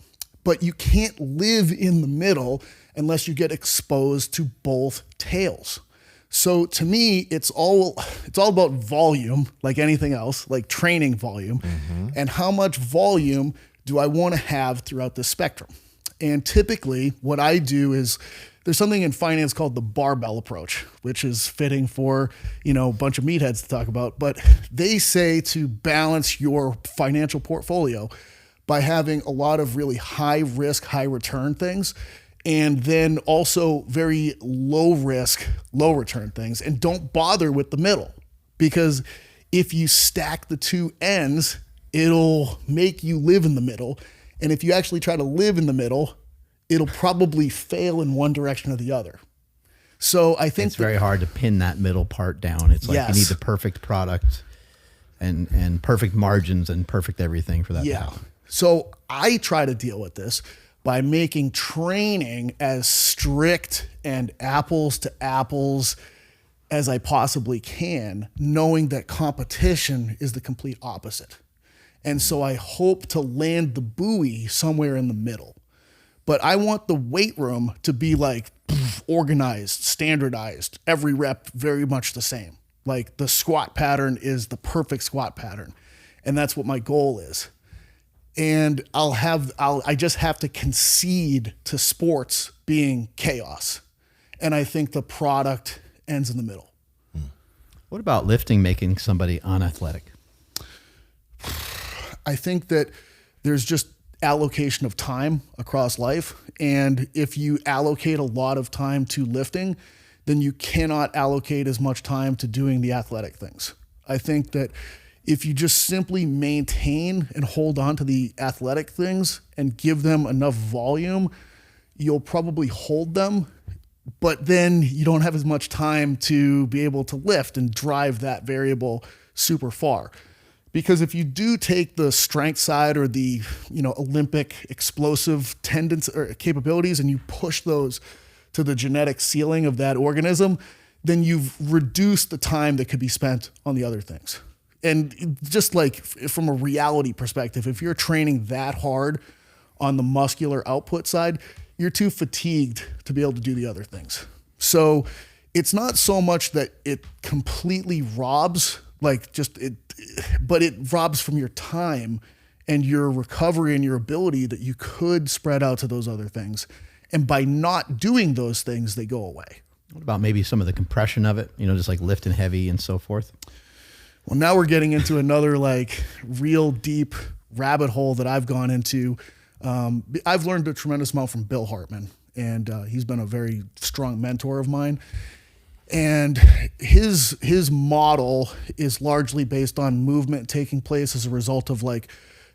But you can't live in the middle unless you get exposed to both tails. So to me, it's all about volume, like anything else, like training volume, and how much volume do I want to have throughout the spectrum. And typically what I do is there's something in finance called the barbell approach, which is fitting for, a bunch of meatheads to talk about, but they say to balance your financial portfolio by having a lot of really high risk, high return things, and then also very low risk, low return things. And don't bother with the middle, because if you stack the two ends, it'll make you live in the middle. And if you actually try to live in the middle, it'll probably fail in one direction or the other. So I think it's very hard to pin that middle part down. It's like you need the perfect product and perfect margins and perfect everything for that to happen. So I try to deal with this by making training as strict and apples to apples as I possibly can, knowing that competition is the complete opposite. And so I hope to land the buoy somewhere in the middle. But I want the weight room to be like organized, standardized, every rep very much the same. Like the squat pattern is the perfect squat pattern. And that's what my goal is. And I just have to concede to sports being chaos. And I think the product ends in the middle. What about lifting making somebody unathletic? I think that there's just allocation of time across life. And if you allocate a lot of time to lifting, then you cannot allocate as much time to doing the athletic things. I think that if you just simply maintain and hold on to the athletic things and give them enough volume, you'll probably hold them, but then you don't have as much time to be able to lift and drive that variable super far. Because if you do take the strength side or the, Olympic explosive tendencies or capabilities and you push those to the genetic ceiling of that organism, then you've reduced the time that could be spent on the other things. And just like from a reality perspective, if you're training that hard on the muscular output side, you're too fatigued to be able to do the other things. So it's not so much that it completely robs, but it robs from your time and your recovery and your ability that you could spread out to those other things. And by not doing those things, they go away. What about maybe some of the compression of it, just like lifting heavy and so forth? Well, now we're getting into another real deep rabbit hole that I've gone into. I've learned a tremendous amount from Bill Hartman, and he's been a very strong mentor of mine. And his model is largely based on movement taking place as a result of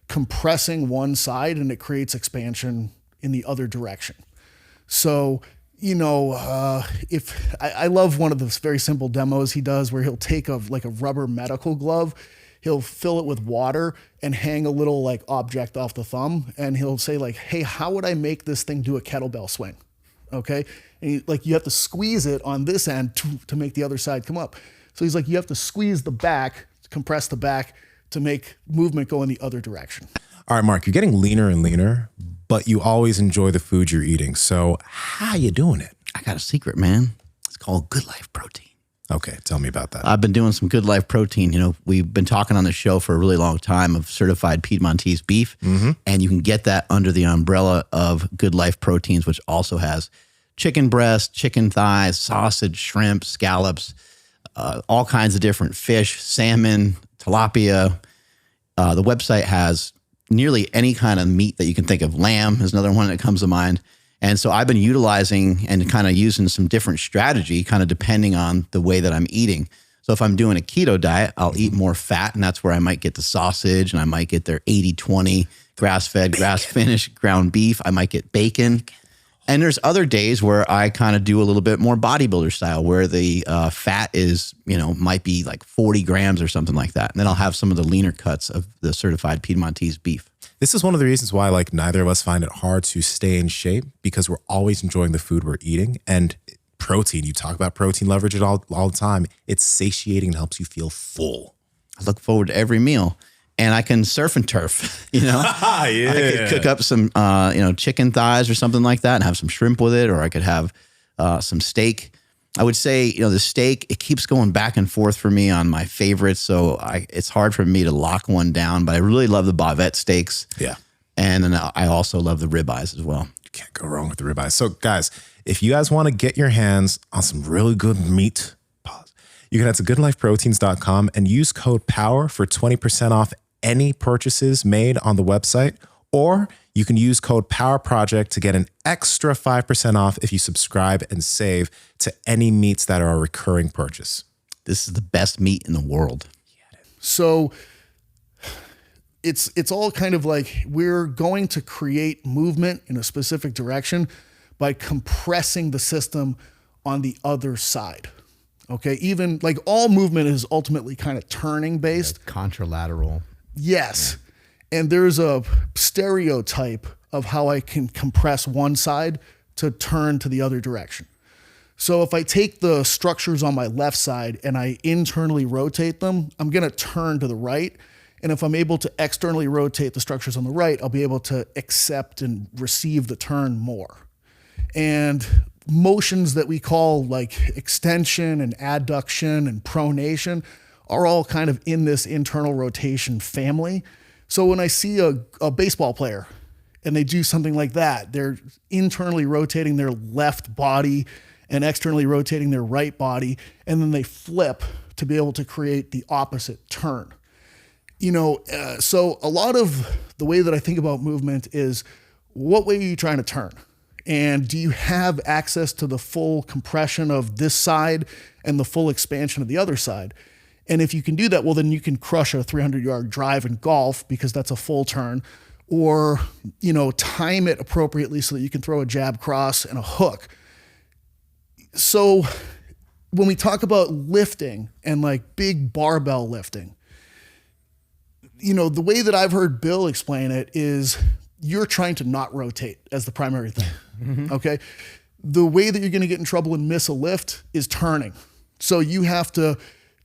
compressing one side, and it creates expansion in the other direction. So, if I love one of the very simple demos he does where he'll take a rubber medical glove, he'll fill it with water and hang a little object off the thumb. And he'll say hey, how would I make this thing do a kettlebell swing? Okay. And you have to squeeze it on this end to make the other side come up. So he's you have to squeeze the back, compress the back to make movement go in the other direction. All right, Mark, you're getting leaner and leaner, but you always enjoy the food you're eating. So how you doing it? I got a secret, man. It's called Good Life Protein. Okay, tell me about that. I've been doing some Good Life Protein. We've been talking on the show for a really long time of certified Piedmontese beef, and you can get that under the umbrella of Good Life Proteins, which also has chicken breast, chicken thighs, sausage, shrimp, scallops, all kinds of different fish, salmon, tilapia. The website has nearly any kind of meat that you can think of. Lamb is another one that comes to mind. And so I've been utilizing and kind of using some different strategy, kind of depending on the way that I'm eating. So if I'm doing a keto diet, I'll eat more fat, and that's where I might get the sausage, and I might get their 80-20 grass-fed, grass-finished ground beef. I might get bacon. And there's other days where I kind of do a little bit more bodybuilder style, where the fat is, might be like 40 grams or something like that. And then I'll have some of the leaner cuts of the certified Piedmontese beef. This is one of the reasons why like neither of us find it hard to stay in shape, because we're always enjoying the food we're eating. And protein, you talk about protein, leverage it all the time. It's satiating and helps you feel full. I look forward to every meal. And I can surf and turf, Yeah. I could cook up some, chicken thighs or something like that and have some shrimp with it, or I could have some steak. I would say, the steak, it keeps going back and forth for me on my favorites. So it's hard for me to lock one down, but I really love the bavette steaks. Yeah. And then I also love the ribeyes as well. You can't go wrong with the ribeyes. So guys, if you guys want to get your hands on some really good meat, you can head to goodlifeproteins.com and use code POWER for 20% off any purchases made on the website, or you can use code POWERPROJECT to get an extra 5% off if you subscribe and save to any meats that are a recurring purchase. This is the best meat in the world. So it's all kind of like we're going to create movement in a specific direction by compressing the system on the other side. Okay, even like all movement is ultimately kind of turning based. Contralateral. Yes. And there's a stereotype of how I can compress one side to turn to the other direction. So if I take the structures on my left side and I internally rotate them, I'm going to turn to the right. And if I'm able to externally rotate the structures on the right, I'll be able to accept and receive the turn more. And motions that we call like extension and adduction and pronation are all kind of in this internal rotation family. So when I see a baseball player and they do something like that, they're internally rotating their left body and externally rotating their right body, and then they flip to be able to create the opposite turn. So a lot of the way that I think about movement is, what way are you trying to turn? And do you have access to the full compression of this side and the full expansion of the other side? And if you can do that, well, then you can crush a 300-yard drive in golf because that's a full turn, or, time it appropriately so that you can throw a jab cross and a hook. So when we talk about lifting and like big barbell lifting, the way that I've heard Bill explain it is you're trying to not rotate as the primary thing. Mm-hmm. Okay. The way that you're going to get in trouble and miss a lift is turning. So you have to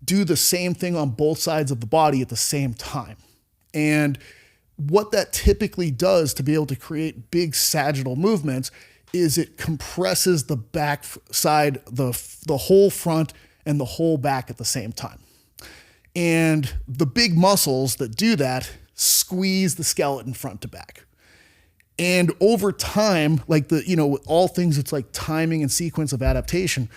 do the same thing on both sides of the body at the same time. And what that typically does to be able to create big sagittal movements is it compresses the back side, the whole front and the whole back at the same time. And the big muscles that do that squeeze the skeleton front to back. And over time, like all things, it's like timing and sequence of adaptation.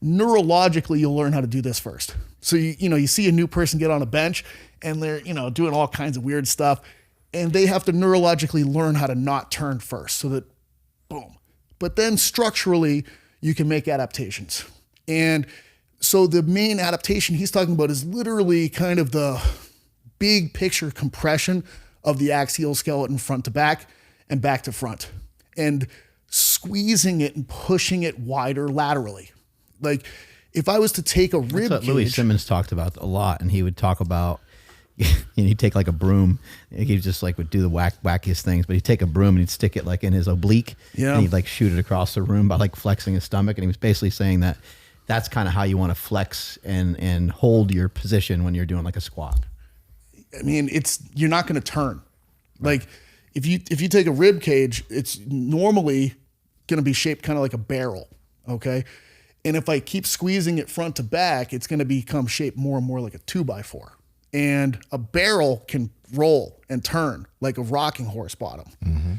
Neurologically, you'll learn how to do this first. So you see a new person get on a bench and they're, doing all kinds of weird stuff, and they have to neurologically learn how to not turn first so that boom. But then structurally, you can make adaptations. And so the main adaptation he's talking about is literally kind of the big picture compression of the axial skeleton front to back and back to front, and squeezing it and pushing it wider laterally. Like if I was to take a rib cage. Louis Simmons talked about a lot, and he would talk about, he'd take like a broom. He just like would do the wackiest things, but he'd take a broom and he'd stick it like in his oblique, and he'd like shoot it across the room by like flexing his stomach. And he was basically saying that that's kind of how you want to flex and hold your position when you're doing like a squat. I mean, you're not going to turn. Like if you take a rib cage, it's normally going to be shaped kind of like a barrel. Okay. And if I keep squeezing it front to back, it's going to become shaped more and more like a 2x4. And a barrel can roll and turn like a rocking horse bottom. Mm-hmm.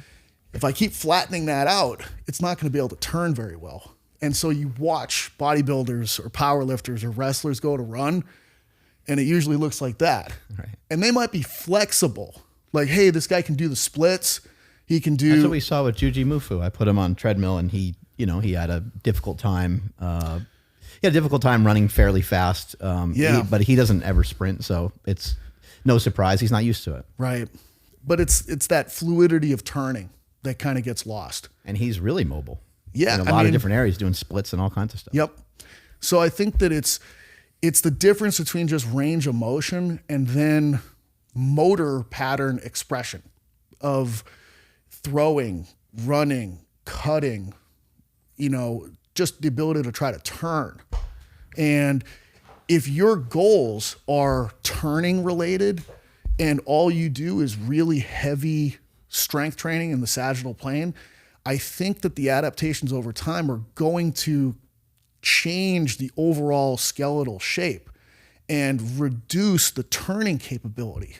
If I keep flattening that out, it's not going to be able to turn very well. And so you watch bodybuilders or powerlifters or wrestlers go to run, and it usually looks like that. Right. And they might be flexible. Like, hey, this guy can do the splits. He can do. That's what we saw with Juji Mufu. I put him on treadmill, and he had a difficult time. He had a difficult time running fairly fast. But he doesn't ever sprint, so it's no surprise. He's not used to it. Right. But it's that fluidity of turning that kind of gets lost. And he's really mobile. Yeah, in a lot of different areas, doing splits and all kinds of stuff. Yep. So I think that it's the difference between just range of motion and then motor pattern expression of throwing, running, cutting, just the ability to try to turn. And if your goals are turning related and all you do is really heavy strength training in the sagittal plane, I think that the adaptations over time are going to change the overall skeletal shape and reduce the turning capability.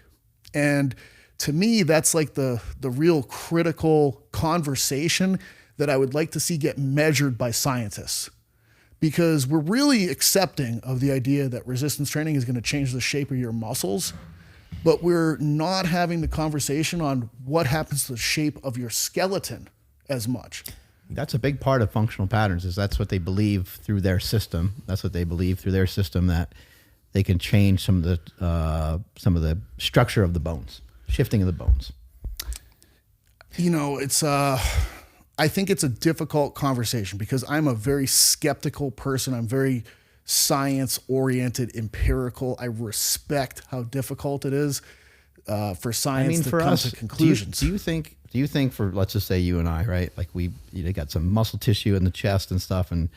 And to me, that's like the real critical conversation that I would like to see get measured by scientists, because we're really accepting of the idea that resistance training is going to change the shape of your muscles, but we're not having the conversation on what happens to the shape of your skeleton as much. That's a big part of functional patterns, is that's what they believe through their system. That's what they believe through their system, that they can change some of the structure of the bones, shifting of the bones. It's I think it's a difficult conversation because I'm a very skeptical person. I'm very science-oriented, empirical. I respect how difficult it is for science to come to conclusions. Do you think for, let's just say you and I, right? Like we got some muscle tissue in the chest and stuff, and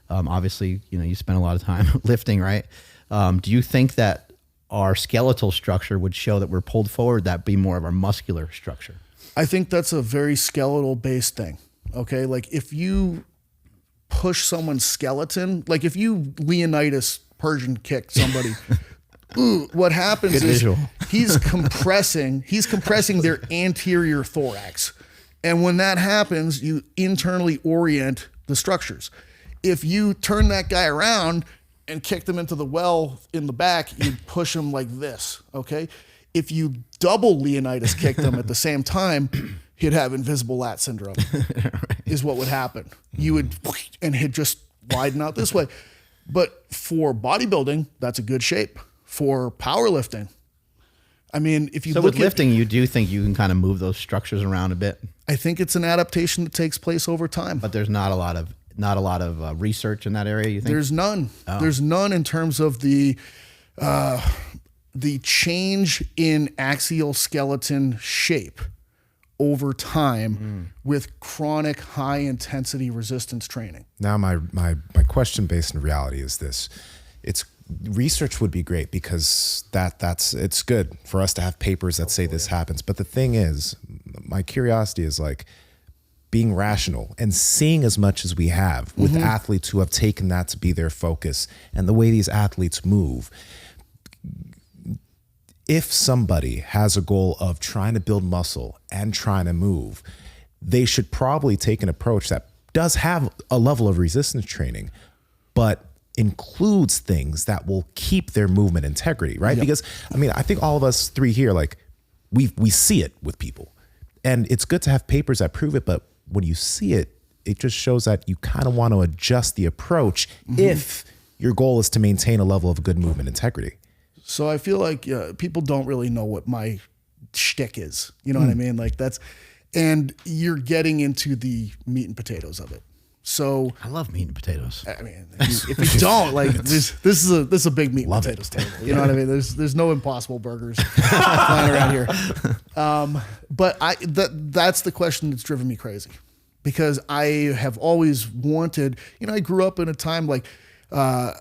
obviously, you spend a lot of time lifting, right? Do you think that our skeletal structure would show that we're pulled forward? That be more of our muscular structure? I think that's a very skeletal-based thing. Okay, like if you push someone's skeleton, like if you Leonidas Persian kick somebody. What happens is he's compressing their anterior thorax. And when that happens, you internally orient the structures. If you turn that guy around and kick them into the well in the back, you push them like this, okay? If you double Leonidas kick them at the same time, he'd have invisible lat syndrome, is what would happen. You would, and he'd just widen out this way. But for bodybuilding, that's a good shape. For powerlifting, I mean, if you look with lifting, you do think you can kind of move those structures around a bit? I think it's an adaptation that takes place over time. But there's not a lot of research in that area, you think? There's none. Oh. There's none in terms of the change in axial skeleton shape over time with chronic high intensity resistance training. Now my question based in reality is this. Research would be great because it's good for us to have papers that say this happens. But the thing is, my curiosity is like being rational and seeing as much as we have with athletes who have taken that to be their focus and the way these athletes move. If somebody has a goal of trying to build muscle and trying to move, they should probably take an approach that does have a level of resistance training, but includes things that will keep their movement integrity, right? Yep. Because I mean, I think all of us three here, like we see it with people, and it's good to have papers that prove it. But when you see it, it just shows that you kind of want to adjust the approach if your goal is to maintain a level of good movement integrity. So I feel like people don't really know what my shtick is. You know what I mean? Like and you're getting into the meat and potatoes of it. So I love meat and potatoes. I mean, if you don't, like this is a big meat and potatoes table. You know what I mean? There's no Impossible Burgers flying around here. But that's the question that's driven me crazy, because I have always wanted. I grew up in a time like, I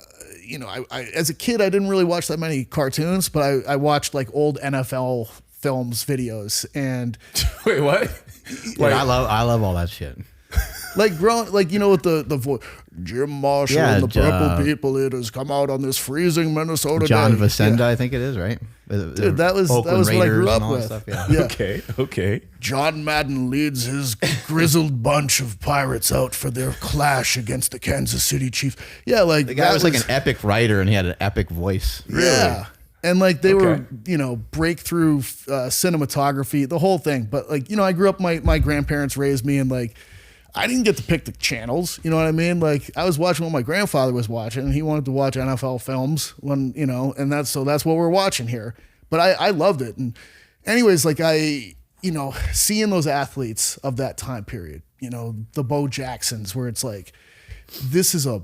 as a kid I didn't really watch that many cartoons, but I watched like old NFL films videos and. Wait, what? Like, I love all that shit. Like growing, like with the voice, Jim Marshall and the Purple People Eaters come out on this freezing Minnesota John day. Vicenda, I think it is, right? Dude, that was what I grew up with. Stuff, yeah. Okay. John Madden leads his grizzled bunch of pirates out for their clash against the Kansas City Chiefs. Yeah, like the guy was like an epic writer, and he had an epic voice. Really? Yeah. And like they were, breakthrough cinematography, the whole thing. But like, I grew up, my grandparents raised me, and like, I didn't get to pick the channels. You know what I mean? Like I was watching what my grandfather was watching, and he wanted to watch NFL films when, and that's what we're watching here. But I loved it. And anyways, like seeing those athletes of that time period, the Bo Jacksons, where it's like, this is a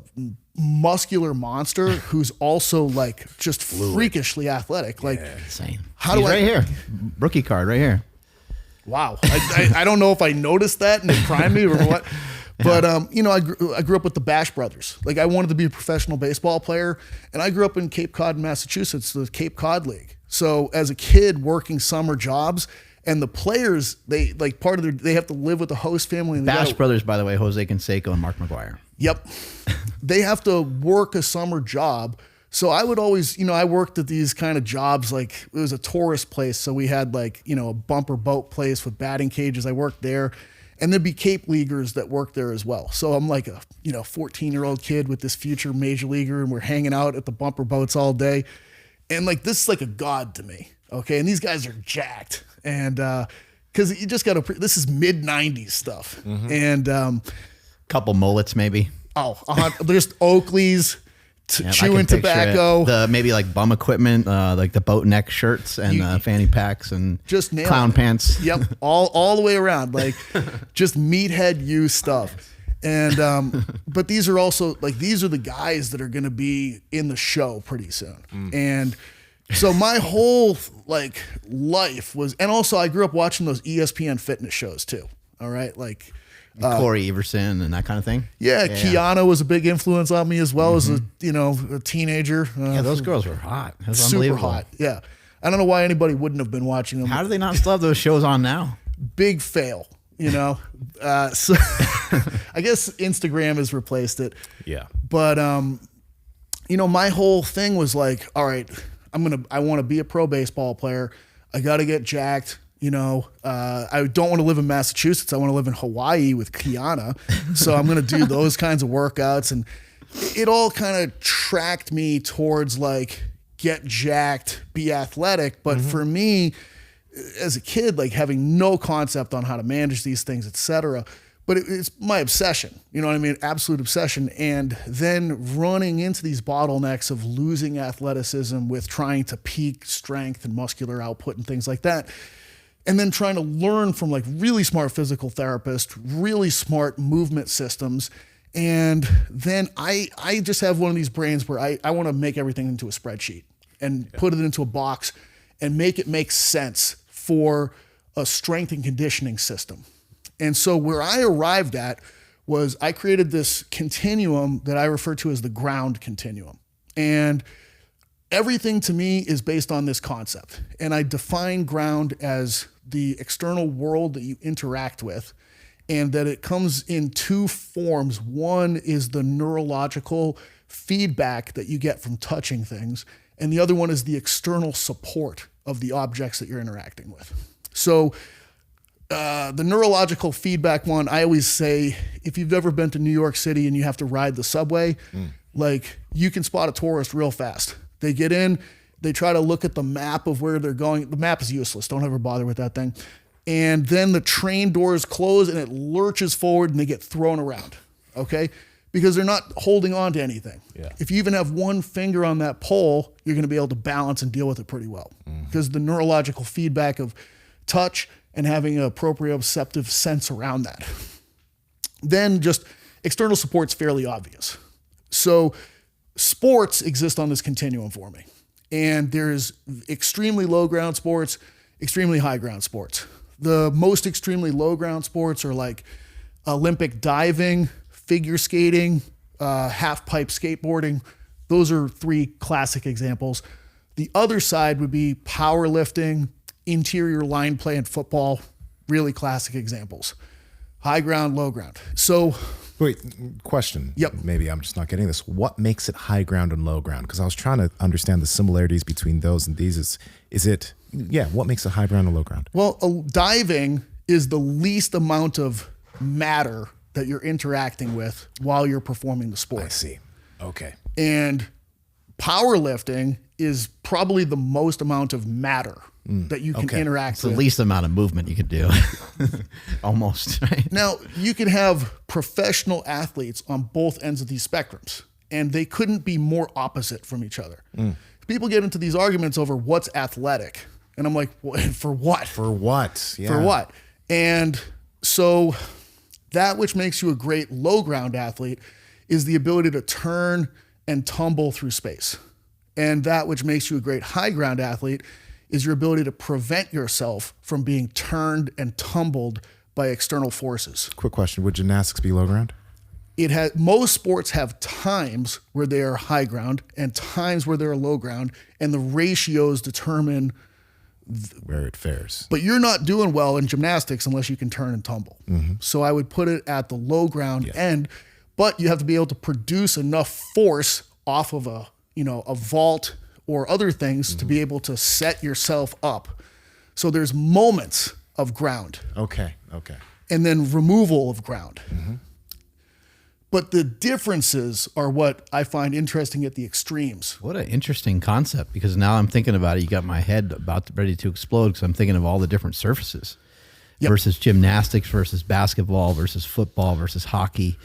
muscular monster who's also like just freakishly athletic. Like, insane. He's right here, rookie card right here. Wow. I don't know if I noticed that and it primed me or what. But, I grew up with the Bash Brothers. Like, I wanted to be a professional baseball player, and I grew up in Cape Cod, Massachusetts, the Cape Cod League. So as a kid working summer jobs, and the players, they have to live with the host family. And Bash Brothers, by the way, Jose Canseco and Mark McGuire. Yep. They have to work a summer job. So I would always, I worked at these kind of jobs, like it was a tourist place. So we had like, a bumper boat place with batting cages. I worked there. And there'd be Cape Leaguers that worked there as well. So I'm like a 14-year-old kid with this future major leaguer, and we're hanging out at the bumper boats all day. And like, this is like a god to me. Okay. And these guys are jacked. And because you just got to, this is mid-90s stuff. Mm-hmm. And couple mullets maybe. There's Oakleys, chewing tobacco. Maybe like bum equipment, like the boat neck shirts and fanny packs and just clown pants. Yep, all the way around, like just meathead you stuff. And but these are also like, these are the guys that are going to be in the show pretty soon. And so my whole like life was, and also I grew up watching those ESPN fitness shows too. All right, like. Corey Everson and that kind of thing. Yeah, Kiana was a big influence on me as well as a teenager. Those girls were hot. That's super hot. Yeah, I don't know why anybody wouldn't have been watching them. How do they not still have those shows on now? Big fail. So I guess Instagram has replaced it. Yeah. But my whole thing was like, all right, I want to be a pro baseball player. I got to get jacked. I don't want to live in Massachusetts. I want to live in Hawaii with Kiana. So I'm going to do those kinds of workouts. And it all kind of tracked me towards like, get jacked, be athletic. But for me, as a kid, like having no concept on how to manage these things, et cetera. But it's my obsession, you know what I mean? Absolute obsession. And then running into these bottlenecks of losing athleticism with trying to peak strength and muscular output and things like that. And then trying to learn from like really smart physical therapists, really smart movement systems. And then I just have one of these brains where I want to make everything into a spreadsheet and put it into a box and make it make sense for a strength and conditioning system. And so where I arrived at was I created this continuum that I refer to as the ground continuum. And everything to me is based on this concept. And I define ground as the external world that you interact with, and that it comes in two forms. One is the neurological feedback that you get from touching things, and the other one is the external support of the objects that you're interacting with. So the neurological feedback one, I always say, if you've ever been to New York City and you have to ride the subway, like you can spot a tourist real fast. They get in, they try to look at the map of where they're going. The map is useless. Don't ever bother with that thing. And then the train doors close and it lurches forward and they get thrown around, okay? Because they're not holding on to anything. Yeah. If you even have one finger on that pole, you're gonna be able to balance and deal with it pretty well. Because the neurological feedback of touch and having an proprioceptive sense around that. Then just external support's fairly obvious. So sports exist on this continuum for me. And there's extremely low ground sports, extremely high ground sports. The most extremely low ground sports are like Olympic diving, figure skating, half pipe skateboarding. Those are three classic examples. The other side would be powerlifting, interior line play, and football. Really classic examples. High ground, low ground. So wait, question. Yep. Maybe I'm just not getting this. What makes it high ground and low ground? Because I was trying to understand the similarities between those and these. What makes it high ground and low ground? Well, diving is the least amount of matter that you're interacting with while you're performing the sport. I see. Okay. And powerlifting is probably the most amount of matter that you can interact it's with. The least amount of movement you could do. Almost. Right? Now, you can have professional athletes on both ends of these spectrums, and they couldn't be more opposite from each other. People get into these arguments over what's athletic. And I'm like, for what? For what? Yeah. For what? And so That which makes you a great low ground athlete is the ability to turn and tumble through space. And that which makes you a great high ground athlete is your ability to prevent yourself from being turned and tumbled by external forces. Quick question. Would gymnastics be low ground? Most sports have times where they are high ground and times where they're low ground, and the ratios determine where it fares. But you're not doing well in gymnastics unless you can turn and tumble. So I would put it at the low ground end, but you have to be able to produce enough force off of a vault or other things to be able to set yourself up. So there's moments of ground. Okay. And then removal of ground. But the differences are what I find interesting at the extremes. What an interesting concept, because now I'm thinking about it. You got my head ready to explode because I'm thinking of all the different surfaces versus gymnastics versus basketball versus football versus hockey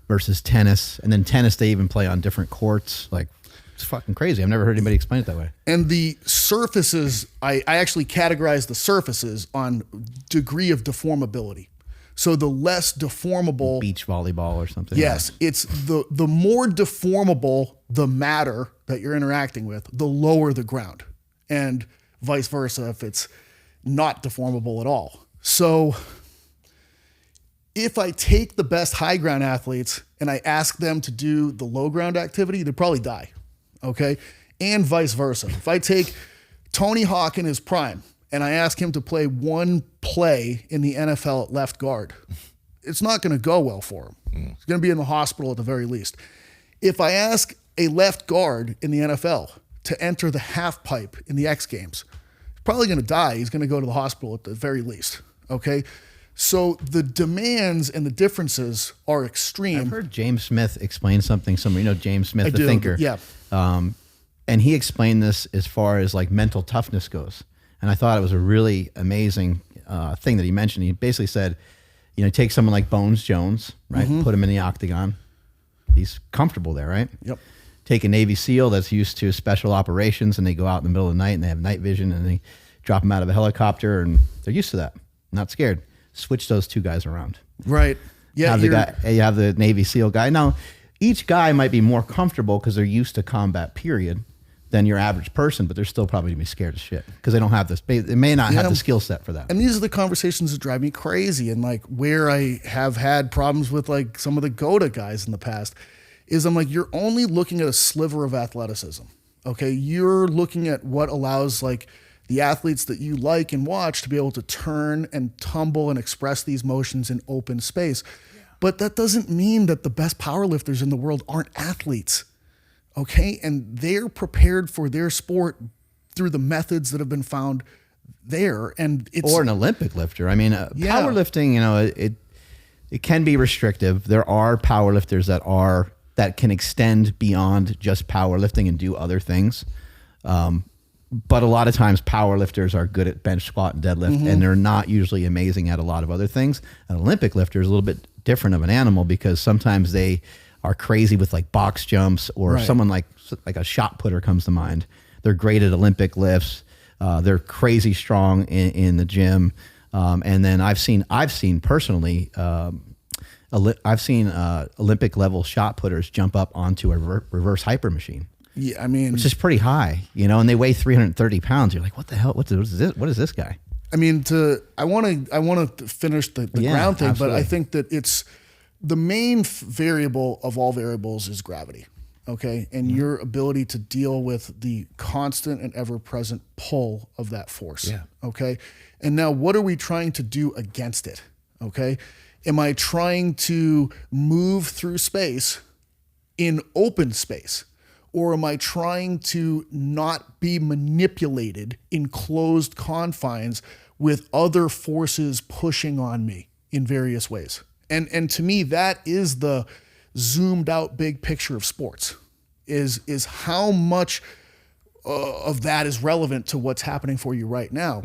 versus tennis. And then tennis, they even play on different courts. Like, it's fucking crazy. I've never heard anybody explain it that way. And the surfaces, I actually categorize the surfaces on degree of deformability. So the less deformable beach volleyball or something. Yes, it's the more deformable the matter that you're interacting with, the lower the ground, and vice versa if it's not deformable at all. So if I take the best high ground athletes and I ask them to do the low ground activity, they'd probably die. Okay, and vice versa. If I take Tony Hawk in his prime and I ask him to play one play in the NFL at left guard, it's not going to go well for him. He's going to be in the hospital at the very least. If I ask a left guard in the NFL to enter the half pipe in the X Games, he's probably going to die. He's going to go to the hospital at the very least. Okay? So the demands and the differences are extreme. I've heard James Smith explain something. James Smith, the thinker. Yeah. And he explained this as far as like mental toughness goes. And I thought it was a really amazing thing that he mentioned. He basically said, take someone like Bones Jones, right? Put him in the octagon. He's comfortable there, right? Yep. Take a Navy SEAL that's used to special operations and they go out in the middle of the night and they have night vision and they drop him out of a helicopter and they're used to that. Not scared. Switch those two guys around. Right. Yeah. You have the Navy SEAL guy. Now, each guy might be more comfortable because they're used to combat, period, than your average person, but they're still probably gonna be scared as shit because they don't have this. They may not have the skill set for that. And these are the conversations that drive me crazy. And like where I have had problems with like some of the GOATA guys in the past is I'm like, you're only looking at a sliver of athleticism. Okay. You're looking at what allows like the athletes that you like and watch to be able to turn and tumble and express these motions in open space. Yeah. But that doesn't mean that the best powerlifters in the world aren't athletes. Okay, and they're prepared for their sport through the methods that have been found there, and it's or an Olympic lifter. I mean, powerlifting, it can be restrictive. There are powerlifters that can extend beyond just powerlifting and do other things. But a lot of times, powerlifters are good at bench, squat, and deadlift, and they're not usually amazing at a lot of other things. An Olympic lifter is a little bit different of an animal because sometimes they are crazy with like box jumps or someone like a shot putter comes to mind. They're great at Olympic lifts. They're crazy strong in the gym. And then I've seen personally, Olympic level shot putters jump up onto a reverse hyper machine. Yeah, I mean, which is pretty high, and they weigh 330 pounds. You're like, what the hell? What is this? What is this guy? I mean, I want to finish the ground thing, absolutely. But I think that it's the main variable of all variables is gravity. Okay. And your ability to deal with the constant and ever present pull of that force. Yeah. Okay. And now what are we trying to do against it? Okay. Am I trying to move through space in open space? Or am I trying to not be manipulated in closed confines with other forces pushing on me in various ways? And to me, that is the zoomed out big picture of sports, is how much of that is relevant to what's happening for you right now.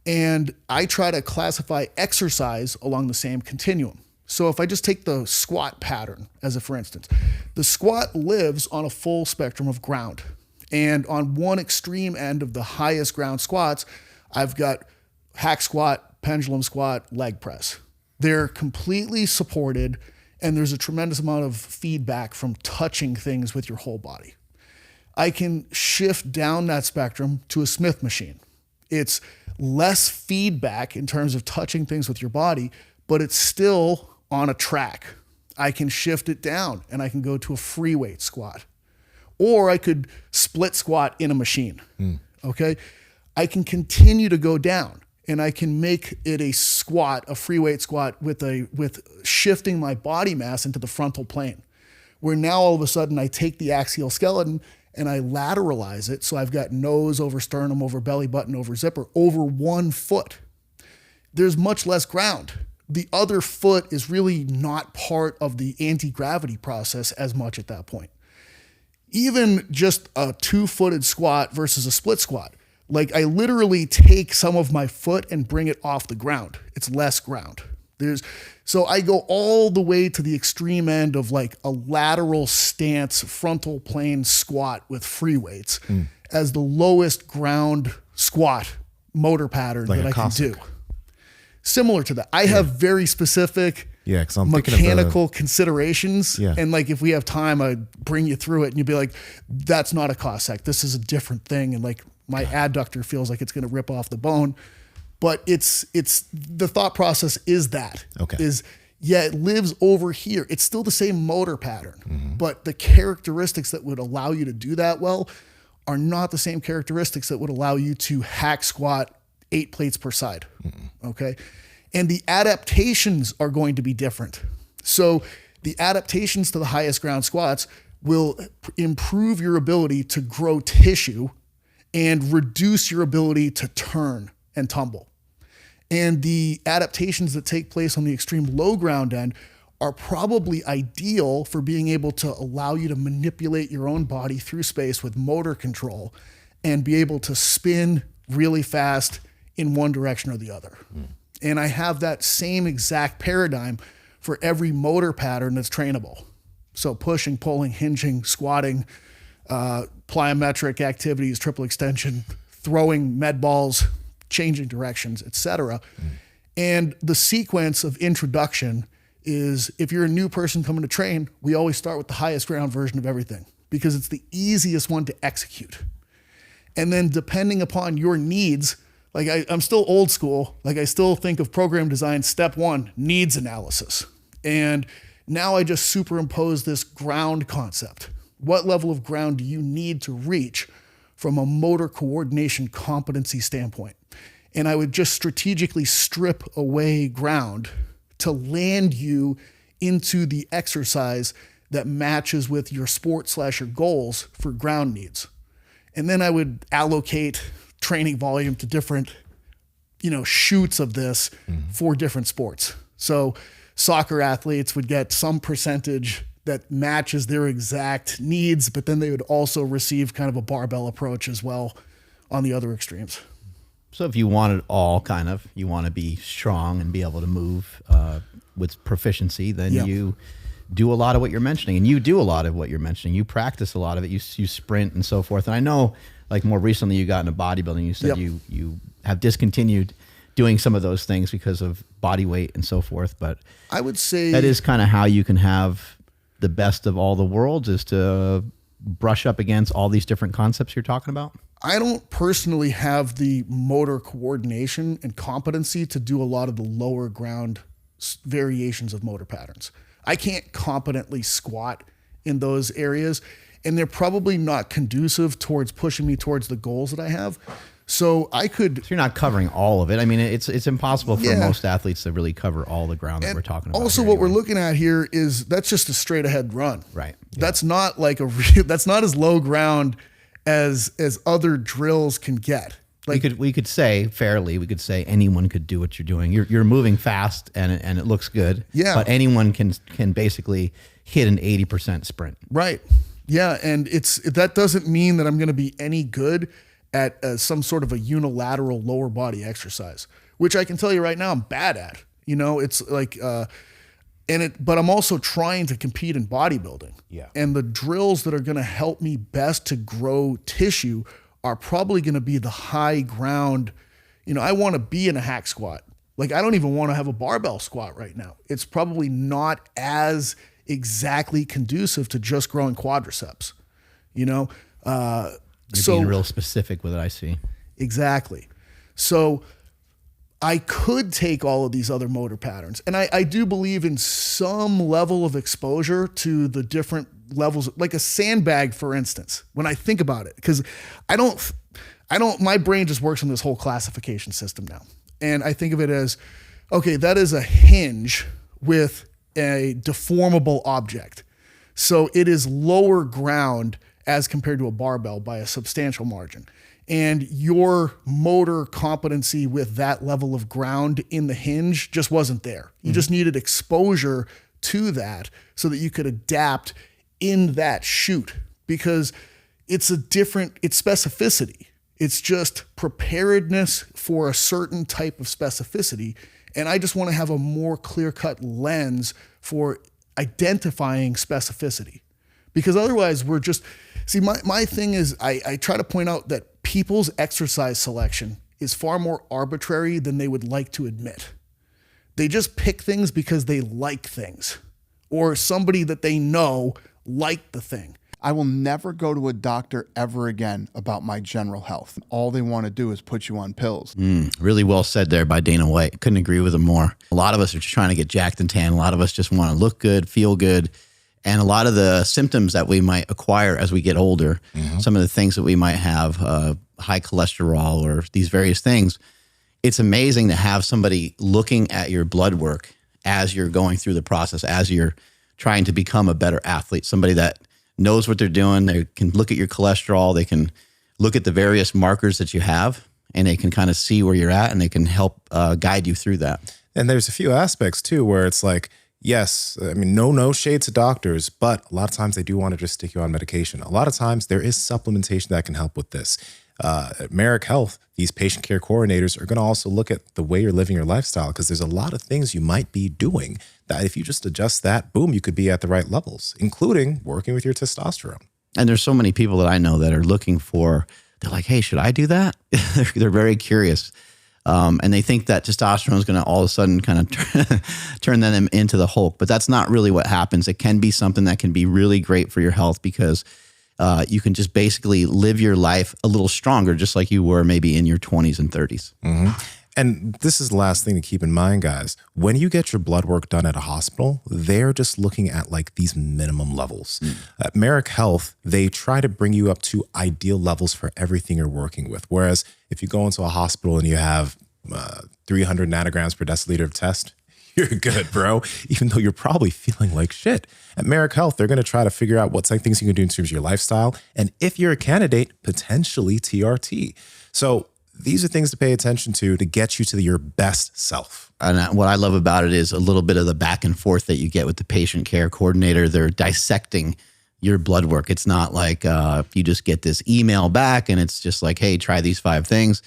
And I try to classify exercise along the same continuum. So if I just take the squat pattern as a for instance, the squat lives on a full spectrum of ground. And on one extreme end of the highest ground squats, I've got hack squat, pendulum squat, leg press. They're completely supported, and there's a tremendous amount of feedback from touching things with your whole body. I can shift down that spectrum to a Smith machine. It's less feedback in terms of touching things with your body, but it's still on a track. I can shift it down and I can go to a free weight squat. Or I could split squat in a machine. Okay? I can continue to go down and I can make it a squat, a free weight squat with shifting my body mass into the frontal plane. Where now all of a sudden I take the axial skeleton and I lateralize it. So I've got nose over sternum, over belly button, over zipper, over one foot. There's much less ground. The other foot is really not part of the anti-gravity process as much at that point. Even just a 2-footed squat versus a split squat. Like I literally take some of my foot and bring it off the ground. It's less ground. So I go all the way to the extreme end of like a lateral stance, frontal plane squat with free weights as the lowest ground squat motor pattern like that I can do. Similar to that. I have very specific mechanical considerations. Yeah. And like, if we have time, I'd bring you through it and you'd be like, that's not a Cossack. This is a different thing. And like my adductor feels like it's going to rip off the bone. But it's the thought process is that it lives over here. It's still the same motor pattern, but the characteristics that would allow you to do that well are not the same characteristics that would allow you to hack squat 8 plates per side. Okay. And the adaptations are going to be different. So the adaptations to the highest ground squats will improve your ability to grow tissue and reduce your ability to turn and tumble. And the adaptations that take place on the extreme low ground end are probably ideal for being able to allow you to manipulate your own body through space with motor control and be able to spin really fast in one direction or the other. And I have that same exact paradigm for every motor pattern that's trainable. So pushing, pulling, hinging, squatting, plyometric activities, triple extension, throwing med balls, changing directions, etc. And the sequence of introduction is, if you're a new person coming to train, we always start with the highest ground version of everything because it's the easiest one to execute. And then depending upon your needs, like I'm still old school, like I still think of program design, step 1, needs analysis. And now I just superimpose this ground concept. What level of ground do you need to reach from a motor coordination competency standpoint? And I would just strategically strip away ground to land you into the exercise that matches with your sport / your goals for ground needs. And then I would allocate training volume to different, shoots of this for different sports. So soccer athletes would get some percentage that matches their exact needs, but then they would also receive kind of a barbell approach as well on the other extremes. So if you want it all you want to be strong and be able to move with proficiency, then you do a lot of what you're mentioning. And you do a lot of what you're mentioning. You practice a lot of it. You sprint and so forth. And I know, like more recently you got into bodybuilding. You said you have discontinued doing some of those things because of body weight and so forth. But I would say that is kind of how you can have the best of all the worlds, is to brush up against all these different concepts you're talking about. I don't personally have the motor coordination and competency to do a lot of the lower ground variations of motor patterns. I can't competently squat in those areas, and they're probably not conducive towards pushing me towards the goals that I have. So you're not covering all of it. I mean, it's impossible for most athletes to really cover all the ground that we're talking about. Also, what we're looking at here is that's just a straight ahead run. Right. That's not like that's not as low ground as other drills can get. Like we could say fairly, anyone could do what you're doing. You're moving fast and it looks good. Yeah. But anyone can basically hit an 80% sprint. Right. Yeah. And that doesn't mean that I'm going to be any good at some sort of a unilateral lower body exercise, which I can tell you right now I'm bad at. It's like, but I'm also trying to compete in bodybuilding. Yeah. And the drills that are going to help me best to grow tissue are probably going to be the high ground. I want to be in a hack squat. Like, I don't even want to have a barbell squat right now. It's probably not as exactly conducive to just growing quadriceps, you know? You're being real specific with it, I see. Exactly. So I could take all of these other motor patterns, and I do believe in some level of exposure to the different levels, like a sandbag, for instance, when I think about it, because my brain just works on this whole classification system now. And I think of it as, okay, that is a hinge with a deformable object. So it is lower ground as compared to a barbell by a substantial margin. And your motor competency with that level of ground in the hinge just wasn't there. You just needed exposure to that so that you could adapt in that shoot, because it's specificity. It's just preparedness for a certain type of specificity. And I just want to have a more clear-cut lens for identifying specificity. Because otherwise we're just, my thing is I try to point out that people's exercise selection is far more arbitrary than they would like to admit. They just pick things because they like things, or somebody that they know liked the thing. I will never go to a doctor ever again about my general health. All they want to do is put you on pills. Really well said there by Dana White. Couldn't agree with him more. A lot of us are just trying to get jacked and tan. A lot of us just want to look good, feel good. And a lot of the symptoms that we might acquire as we get older, some of the things that we might have, high cholesterol or these various things, it's amazing to have somebody looking at your blood work as you're going through the process, as you're trying to become a better athlete, somebody that knows what they're doing. They can look at your cholesterol. They can look at the various markers that you have, and they can kind of see where you're at, and they can help guide you through that. And there's a few aspects too, where it's like, yes, I mean, no shade to doctors, but a lot of times they do want to just stick you on medication. A lot of times there is supplementation that can help with this. At Merrick Health, these patient care coordinators are going to also look at the way you're living your lifestyle, because there's a lot of things you might be doing that if you just adjust that, boom, you could be at the right levels, including working with your testosterone. And there's so many people that I know that are looking for, they're like, hey, should I do that? They're very curious. And they think that testosterone is going to all of a sudden kind of turn them into the Hulk. But that's not really what happens. It can be something that can be really great for your health, because you can just basically live your life a little stronger, just like you were maybe in your 20s and 30s. And this is the last thing to keep in mind, guys. When you get your blood work done at a hospital, they're just looking at like these minimum levels. At Merrick Health, they try to bring you up to ideal levels for everything you're working with. Whereas if you go into a hospital and you have 300 nanograms per deciliter of test, you're good, bro, even though you're probably feeling like shit. At Merrick Health, they're going to try to figure out what things you can do in terms of your lifestyle. And if you're a candidate, potentially TRT. So these are things to pay attention to get you to your best self. And what I love about it is a little bit of the back and forth that you get with the patient care coordinator. They're dissecting your blood work. It's not like you just get this email back and it's just like, hey, try these 5 things.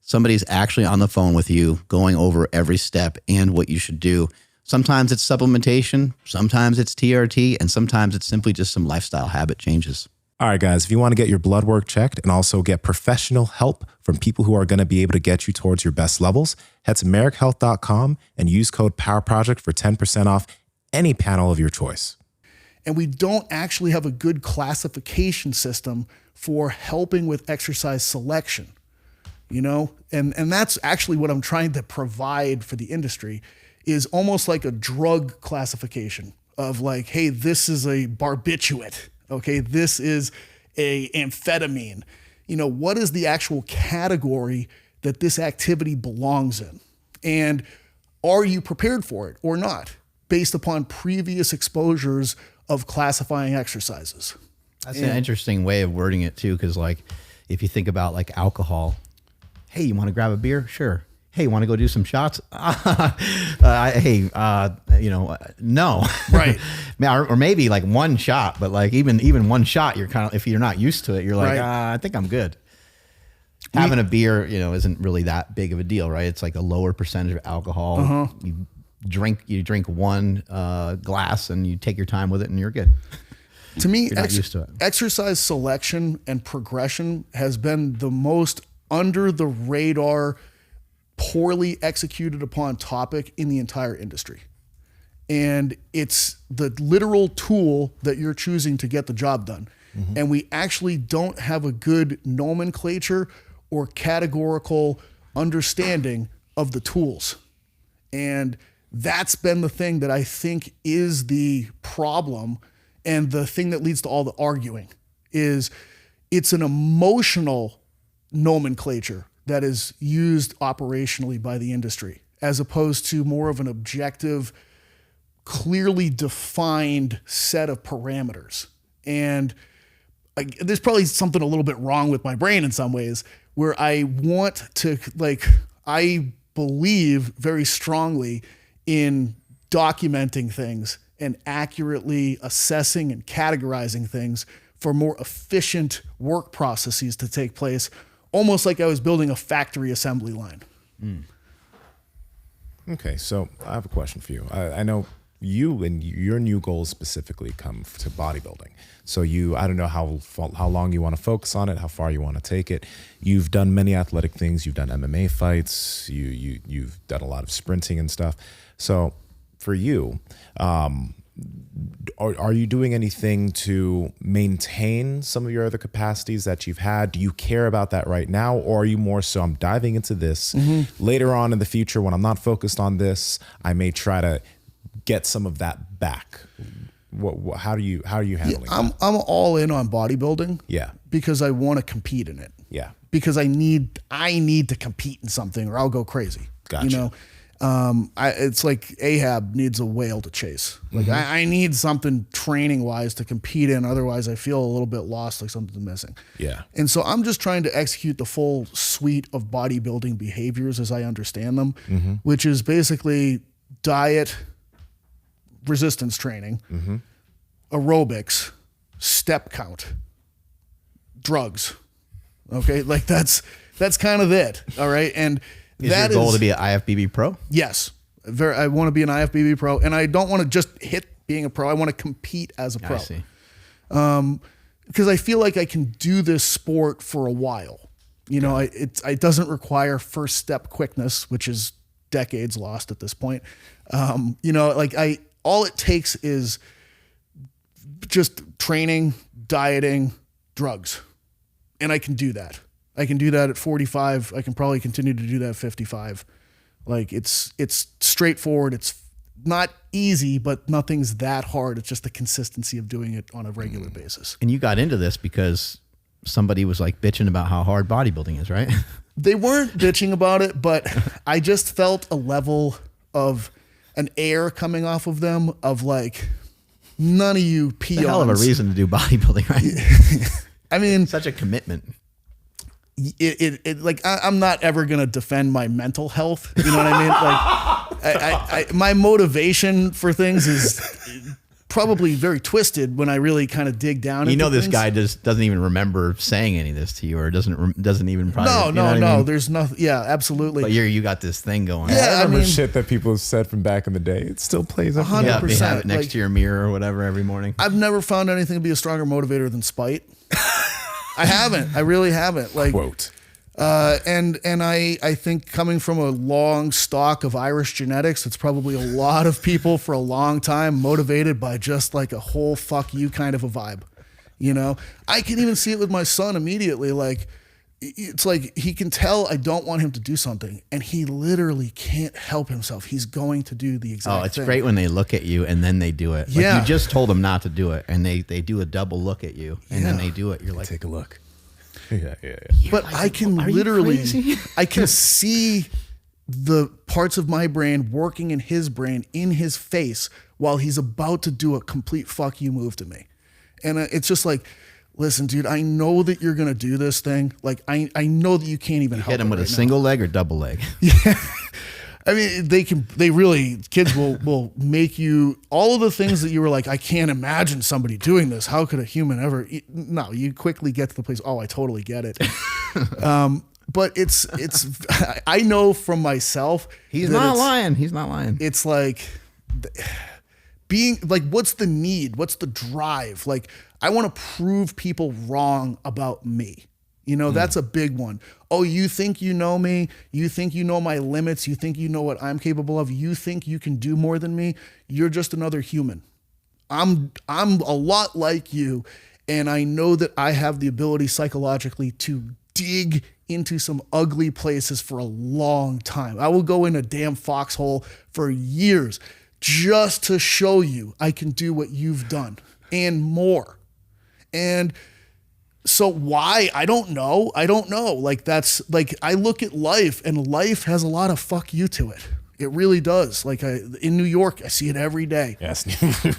Somebody's actually on the phone with you, going over every step and what you should do. Sometimes it's supplementation, sometimes it's TRT, and sometimes it's simply just some lifestyle habit changes. All right, guys, if you want to get your blood work checked and also get professional help from people who are going to be able to get you towards your best levels, head to merrickhealth.com and use code POWERPROJECT for 10% off any panel of your choice. And we don't actually have a good classification system for helping with exercise selection, you know? And that's actually what I'm trying to provide for the industry, is almost like a drug classification of like, hey, this is a barbiturate. Okay, this is a amphetamine. You know, what is the actual category that this activity belongs in? And are you prepared for it or not, based upon previous exposures of classifying exercises? That's an interesting way of wording it too, because like if you think about like alcohol, hey, you want to grab a beer? Sure. Hey, want to go do some shots? No. Right. Or maybe like one shot, but like even one shot, you're kind of, if you're not used to it, you're like, Right. I think I'm good. Having a beer, isn't really that big of a deal, right? It's like a lower percentage of alcohol. You drink one glass and you take your time with it and you're good. To me, You're not used to it. exercise selection and progression has been the most under the radar poorly executed upon topic in the entire industry. And it's the literal tool that you're choosing to get the job done. And we actually don't have a good nomenclature or categorical understanding of the tools. And that's been the thing that I think is the problem, and the thing that leads to all the arguing is it's an emotional nomenclature that is used operationally by the industry, as opposed to more of an objective, clearly defined set of parameters. And there's probably something a little bit wrong with my brain in some ways, where I want to, I believe very strongly in documenting things and accurately assessing and categorizing things for more efficient work processes to take place, almost like I was building a factory assembly line. Okay, so I have a question for you. I know you and your new goals specifically come to bodybuilding. So I don't know how long you want to focus on it, how far you want to take it. You've done many athletic things. You've done MMA fights. You've done a lot of sprinting and stuff. So for you, are you doing anything to maintain some of your other capacities that you've had? Do you care about that right now? Or are you more so, I'm diving into this later on in the future when I'm not focused on this, I may try to get some of that back? How are you handling that? I'm all in on bodybuilding. Yeah. Because I want to compete in it. Yeah. Because I need to compete in something or I'll go crazy. Gotcha. You know, it's like Ahab needs a whale to chase. Like I need something training wise to compete in. Otherwise I feel a little bit lost, like something's missing. Yeah. And so I'm just trying to execute the full suite of bodybuilding behaviors as I understand them, which is basically diet, resistance training, aerobics, step count, drugs. Okay. Like that's kind of it. All right. And is your goal to be an IFBB pro? Yes. I want to be an IFBB pro, and I don't want to just hit being a pro. I want to compete as a pro. I see. Because I feel like I can do this sport for a while. You know, it doesn't require first step quickness, which is decades lost at this point. You know, like all it takes is just training, dieting, drugs, and I can do that. I can do that at 45. I can probably continue to do that at 55. Like it's straightforward. It's not easy, but nothing's that hard. It's just the consistency of doing it on a regular basis. And you got into this because somebody was like bitching about how hard bodybuilding is, right? They weren't bitching about it, but I just felt a level of an air coming off of them of like, none of you peons. A hell of a reason to do bodybuilding, right? I mean, such a commitment. It like I'm not ever gonna defend my mental health. You know what I mean? Like, my motivation for things is probably very twisted when I really kind of dig down. You know, this things. guy doesn't even remember saying any of this to you, or doesn't even probably. No. I mean? There's nothing. Yeah, absolutely. But you got this thing going. Yeah, I remember shit that people have said from back in the day. It still plays up. 100%. Yeah, you have it next like, to your mirror or whatever every morning. I've never found anything to be a stronger motivator than spite. I haven't. I really haven't. Like, quote. And I think coming from a long stock of Irish genetics, it's probably a lot of people for a long time motivated by just like a whole fuck you kind of a vibe. You know, I can even see it with my son immediately. Like, it's like he can tell I don't want him to do something, and he literally can't help himself. He's going to do the exact thing. Oh, it's great when they look at you and then they do it. Like, Yeah. you just told them not to do it, and they do a double look at you, and then they do it. You're like, Take a look. Yeah. But like, I can are you literally, crazy? I can see the parts of my brain working in his brain, in his face, while he's about to do a complete fuck you move to me. And it's just like, listen, dude, I know that you're going to do this thing. Like, I know that you can't even help hit him it with a right now. single leg or double leg. I mean, kids will make you, all of the things that you were like, I can't imagine somebody doing this. How could a human ever? No, you quickly get to the place. Oh, I totally get it. But it's, I know from myself. He's not lying. He's not lying. It's like being like, what's the need? What's the drive? Like, I want to prove people wrong about me. You know, that's a big one. Oh, you think you know me? You think you know my limits? You think you know what I'm capable of? You think you can do more than me? You're just another human. I'm a lot like you, and I know that I have the ability psychologically to dig into some ugly places for a long time. I will go in a damn foxhole for years just to show you I can do what you've done and more. And so why? I don't know. Like, that's like, I look at life, and life has a lot of fuck you to it. It really does. Like, in New York, I see it every day. Yes.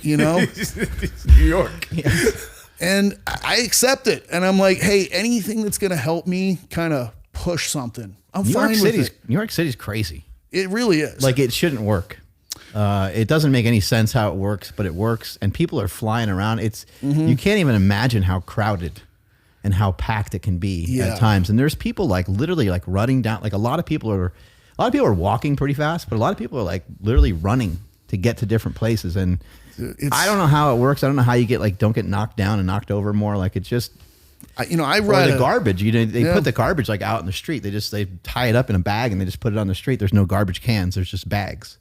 You know? New York. And I accept it. And I'm like, hey, anything that's going to help me kind of push something, I'm fine with it. New York City's crazy. It really is. Like, it shouldn't work. It doesn't make any sense how it works, but it works. And people are flying around. You can't even imagine how crowded and how packed it can be at times. And there's people like literally like running down, like a lot of people are walking pretty fast, but a lot of people are like literally running to get to different places. And I don't know how it works. I don't know how you get don't get knocked down and knocked over more. Like, it's just, I ride the garbage. They put the garbage like out in the street. They tie it up in a bag and they just put it on the street. There's no garbage cans. There's just bags.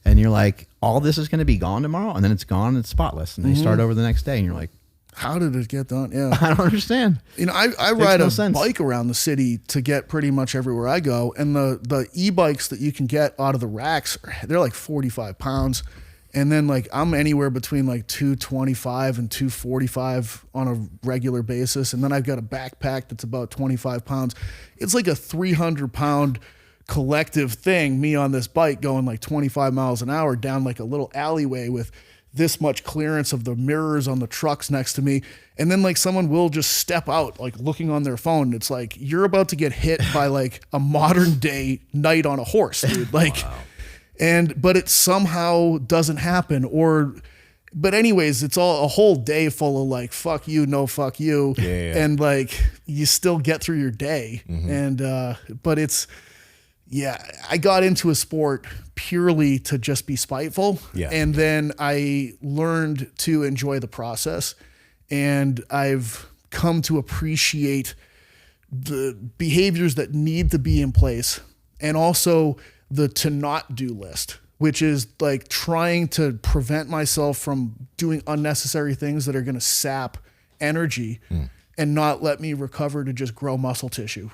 And you're like, all this is going to be gone tomorrow, and then it's gone and it's spotless. And they start over the next day, and you're like, how did it get done? Yeah. I don't understand. You know, I ride a bike around the city to get pretty much everywhere I go. And the e-bikes that you can get out of the racks, they're like 45 pounds. And then like I'm anywhere between like 225 and 245 on a regular basis. And then I've got a backpack that's about 25 pounds. It's like a 300-pound collective thing, me on this bike going like 25 miles an hour down like a little alleyway with this much clearance of the mirrors on the trucks next to me. And then like someone will just step out, like looking on their phone. It's like, you're about to get hit by like a modern day knight on a horse, dude. Like, wow. But it somehow doesn't happen. But anyways, it's all a whole day full of like, fuck you, no fuck you. Yeah. And like, you still get through your day. But I got into a sport purely to just be spiteful. Yeah. And then I learned to enjoy the process, and I've come to appreciate the behaviors that need to be in place, and also the to not do list, which is like trying to prevent myself from doing unnecessary things that are going to sap energy and not let me recover to just grow muscle tissue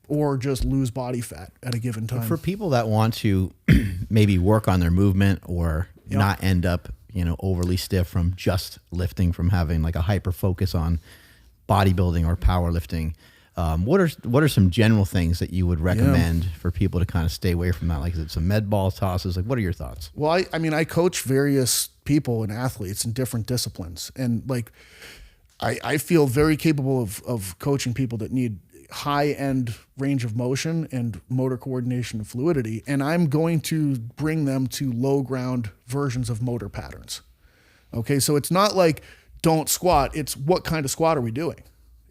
or just lose body fat at a given time. For people that want to maybe work on their movement or not end up, overly stiff from just lifting, from having like a hyper focus on bodybuilding or powerlifting, what are some general things that you would recommend for people to kind of stay away from that? Like, is it some med ball tosses? Like, what are your thoughts? Well, I coach various people and athletes in different disciplines. And like, I feel very capable of coaching people that need high-end range of motion and motor coordination and fluidity, and I'm going to bring them to low-ground versions of motor patterns. Okay, so it's not like don't squat, it's what kind of squat are we doing?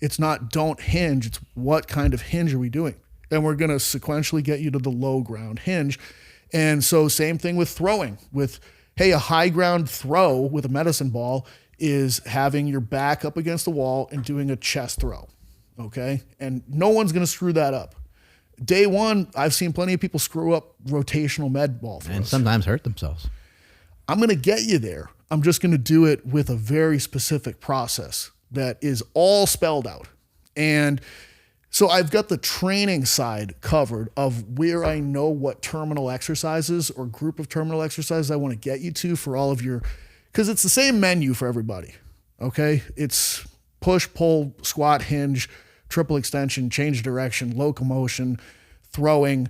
It's not don't hinge, it's what kind of hinge are we doing? And we're going to sequentially get you to the low-ground hinge. And so same thing with throwing. A high-ground throw with a medicine ball is having your back up against the wall and doing a chest throw. Okay. And no one's going to screw that up. Day one, I've seen plenty of people screw up rotational med ball throws. And sometimes hurt themselves. I'm going to get you there. I'm just going to do it with a very specific process that is all spelled out. And so I've got the training side covered of where I know what terminal exercises or group of terminal exercises I want to get you to for all of your, because it's the same menu for everybody. Okay. It's push, pull, squat, hinge, triple extension, change direction, locomotion, throwing,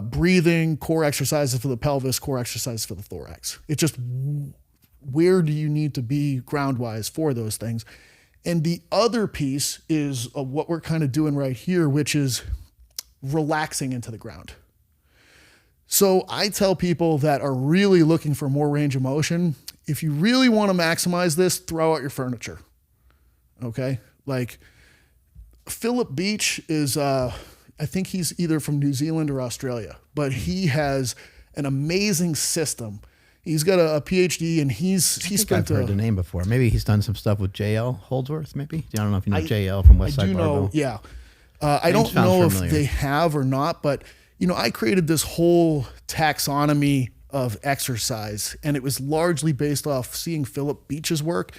breathing, core exercises for the pelvis, core exercises for the thorax. It's just where do you need to be ground-wise for those things? And the other piece is what we're kind of doing right here, which is relaxing into the ground. So I tell people that are really looking for more range of motion, if you really want to maximize this, throw out your furniture. Okay? Like, Philip Beach is, I think he's either from New Zealand or Australia, but he has an amazing system. He's got a PhD, and I've heard the name before. Maybe he's done some stuff with JL Holdsworth, maybe? I don't know if you know JL from Westside Barbell. Yeah. I Names don't know sounds if familiar. they have or not, but I created this whole taxonomy of exercise, and it was largely based off seeing Philip Beach's work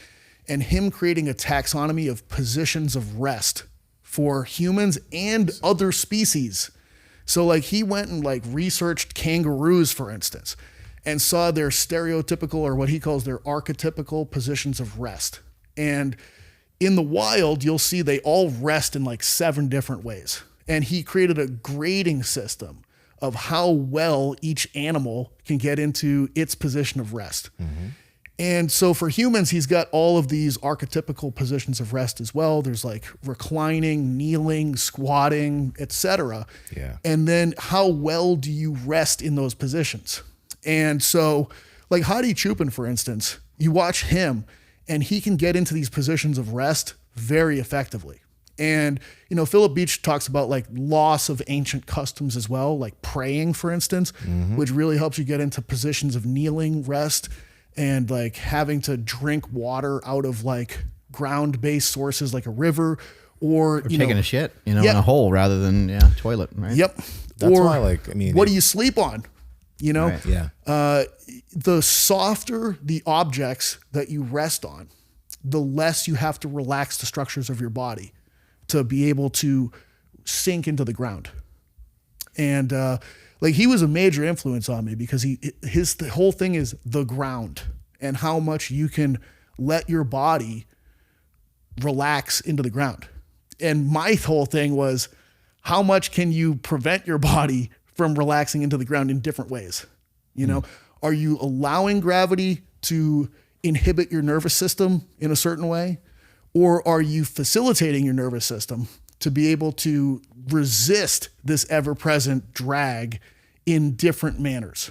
and him creating a taxonomy of positions of rest for humans and other species. So like he went and like researched kangaroos, for instance, and saw their stereotypical, or what he calls their archetypical positions of rest. And in the wild, you'll see they all rest in like 7 different ways. And he created a grading system of how well each animal can get into its position of rest. And so for humans, he's got all of these archetypical positions of rest as well. There's like reclining, kneeling, squatting, etc. Yeah. And then how well do you rest in those positions? And so like Hadi Chupin, for instance, you watch him and he can get into these positions of rest very effectively. And, Philip Beach talks about like loss of ancient customs as well, like praying, for instance, which really helps you get into positions of kneeling, rest, and like having to drink water out of like ground-based sources like a river or taking a shit, in Yep. a hole rather than toilet, right? Yep. That's or why, what do you sleep on? Right. Yeah. The softer the objects that you rest on, the less you have to relax the structures of your body to be able to sink into the ground. And like he was a major influence on me because the whole thing is the ground and how much you can let your body relax into the ground. And my whole thing was how much can you prevent your body from relaxing into the ground in different ways? Are you allowing gravity to inhibit your nervous system in a certain way? Or are you facilitating your nervous system to be able to resist this ever-present drag in different manners?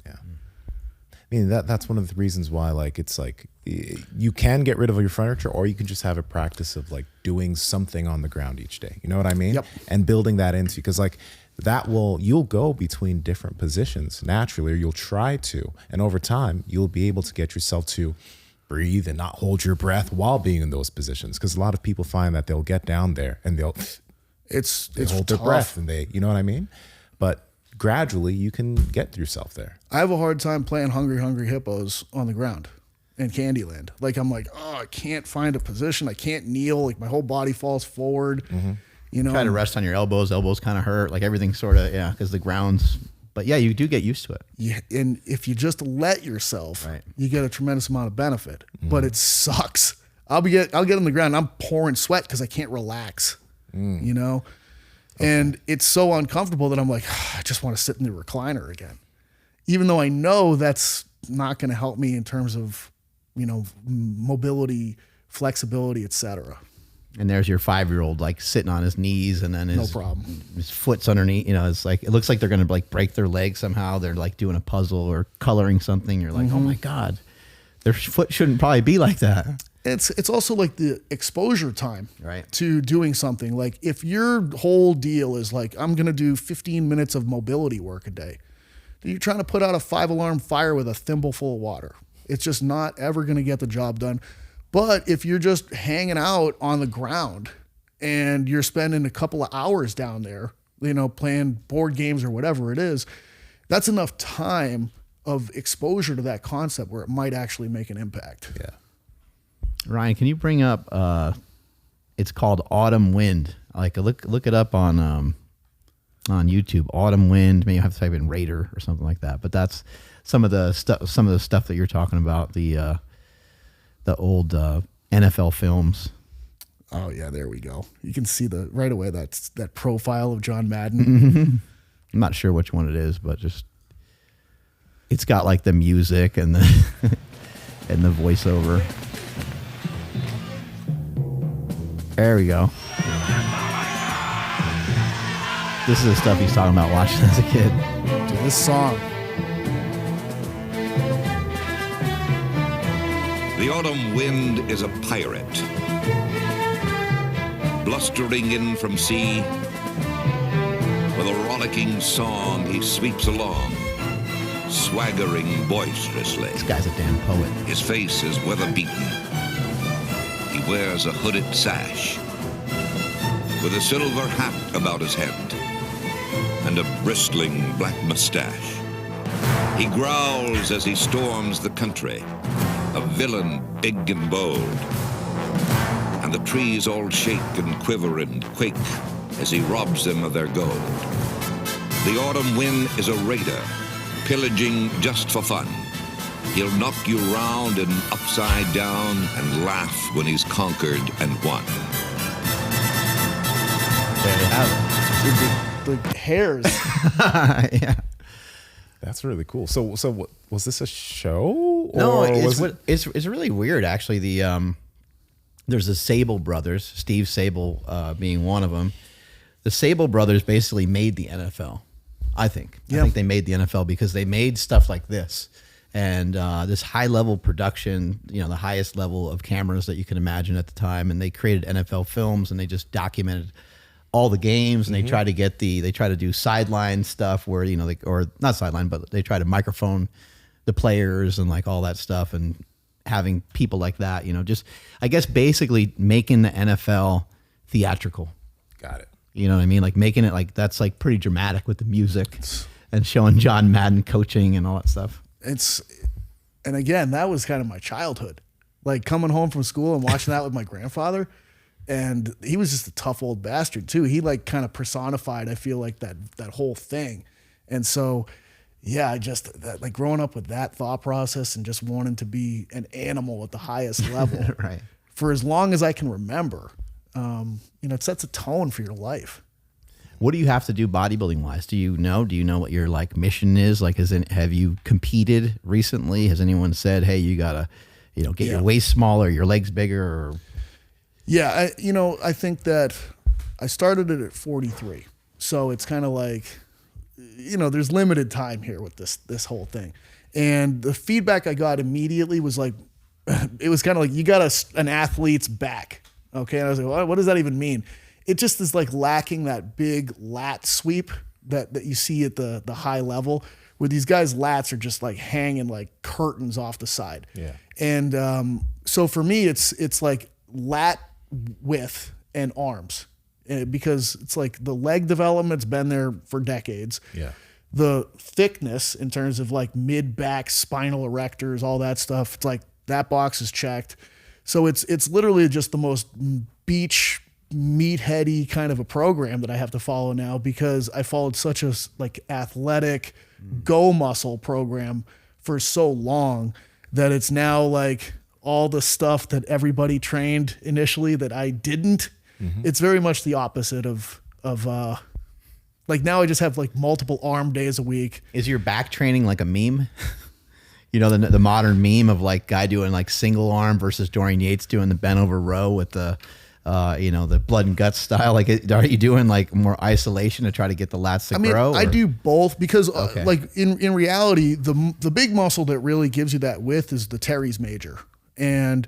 Yeah. I mean, that's one of the reasons why, like, it's like you can get rid of your furniture, or you can just have a practice of like doing something on the ground each day. You know what I mean? Yep. And building that into, because like you'll go between different positions naturally, or you'll try to. And over time, you'll be able to get yourself to breathe and not hold your breath while being in those positions. Because a lot of people find that they'll get down there and they'll It's hold their tough. breath, and you know what I mean? But gradually you can get yourself there. I have a hard time playing Hungry Hungry Hippos on the ground in Candyland. Like I'm like, I can't find a position. I can't kneel. Like my whole body falls forward. Try to rest on your elbows. Elbows kind of hurt. Like everything sort of, because the ground's. But yeah, you do get used to it. Yeah, and if you just let yourself, Right. you get a tremendous amount of benefit. But it sucks. I'll get on the ground. And I'm pouring sweat because I can't relax. And it's so uncomfortable that I'm like, I just want to sit in the recliner again, even though I know that's not going to help me in terms of mobility, flexibility, etc. And there's your 5-year-old like sitting on his knees, and then his problem. His foot's underneath. It's like it looks like they're gonna like break their leg somehow. They're like doing a puzzle or coloring something. You're like, oh my god, their foot shouldn't probably be like that. It's also like the exposure time Right. to doing something. Like if your whole deal is like, I'm going to do 15 minutes of mobility work a day, you're trying to put out a 5-alarm fire with a thimble full of water. It's just not ever going to get the job done. But if you're just hanging out on the ground and you're spending a couple of hours down there, playing board games or whatever it is, that's enough time of exposure to that concept where it might actually make an impact. Yeah. Ryan, can you bring up? It's called Autumn Wind. Like look it up on YouTube. Autumn Wind. Maybe you have to type in Raider or something like that. But that's some of the stuff that you're talking about. The old NFL films. Oh yeah, there we go. You can see right away that profile of John Madden. I'm not sure which one it is, but just it's got like the music and the and the voiceover. There we go. This is the stuff he's talking about watching as a kid. Dude, this song. The autumn wind is a pirate, blustering in from sea. With a rollicking song, he sweeps along, swaggering boisterously. This guy's a damn poet. His face is weather-beaten. He wears a hooded sash. with a silver hat about his head and a bristling black mustache. He growls as he storms the country, a villain big and bold. And the trees all shake and quiver and quake as he robs them of their gold. The autumn wind is a raider, pillaging just for fun. He'll knock you round and upside down and laugh when he's conquered and won. There you have The hairs. it. Yeah. That's really cool. So what, was this a show? No, or was it? it's really weird actually. There's the Sable brothers, Steve Sable being one of them. The Sable brothers basically made the NFL. I think they made the NFL because they made stuff like this and this high level production, the highest level of cameras that you can imagine at the time. And they created NFL films and they just documented all the games and they try to do sideline stuff where, or not sideline, but they try to microphone the players and like all that stuff and having people like that, just, I guess, basically making the NFL theatrical. Got it. You know what I mean? Like making it like, that's like pretty dramatic with the music and showing John Madden coaching and all that stuff. And again, that was kind of my childhood, like coming home from school and watching that with my grandfather. And he was just a tough old bastard too. He like kind of personified, I feel like that whole thing. And so, yeah, like growing up with that thought process and just wanting to be an animal at the highest level Right. for as long as I can remember, it sets a tone for your life. What do you have to do bodybuilding wise? Do you know what your like mission is? Like, have you competed recently? Has anyone said, hey, you gotta, get your waist smaller, your legs bigger, or? Yeah, I think that I started it at 43. So it's kind of like, there's limited time here with this whole thing. And the feedback I got immediately was like, it was kind of like, you got an athlete's back. Okay. And I was like, what does that even mean? It just is like lacking that big lat sweep that you see at the high level where these guys' lats are just like hanging like curtains off the side. Yeah. And so for me, it's like lat width and arms because it's like the leg development's been there for decades. Yeah. The thickness in terms of like mid-back spinal erectors, all that stuff, it's like that box is checked. So it's literally just the most beach meatheady kind of a program that I have to follow now because I followed such a like athletic go muscle program for so long that it's now like all the stuff that everybody trained initially that I didn't. It's very much the opposite of like now I just have like multiple arm days a week. Is your back training like a meme? The modern meme of like guy doing like single arm versus Dorian Yates doing the bent over row with the the blood and guts style. Like, are you doing like more isolation to try to get the lats to grow? I do both because Okay. like in reality, the big muscle that really gives you that width is the teres major. And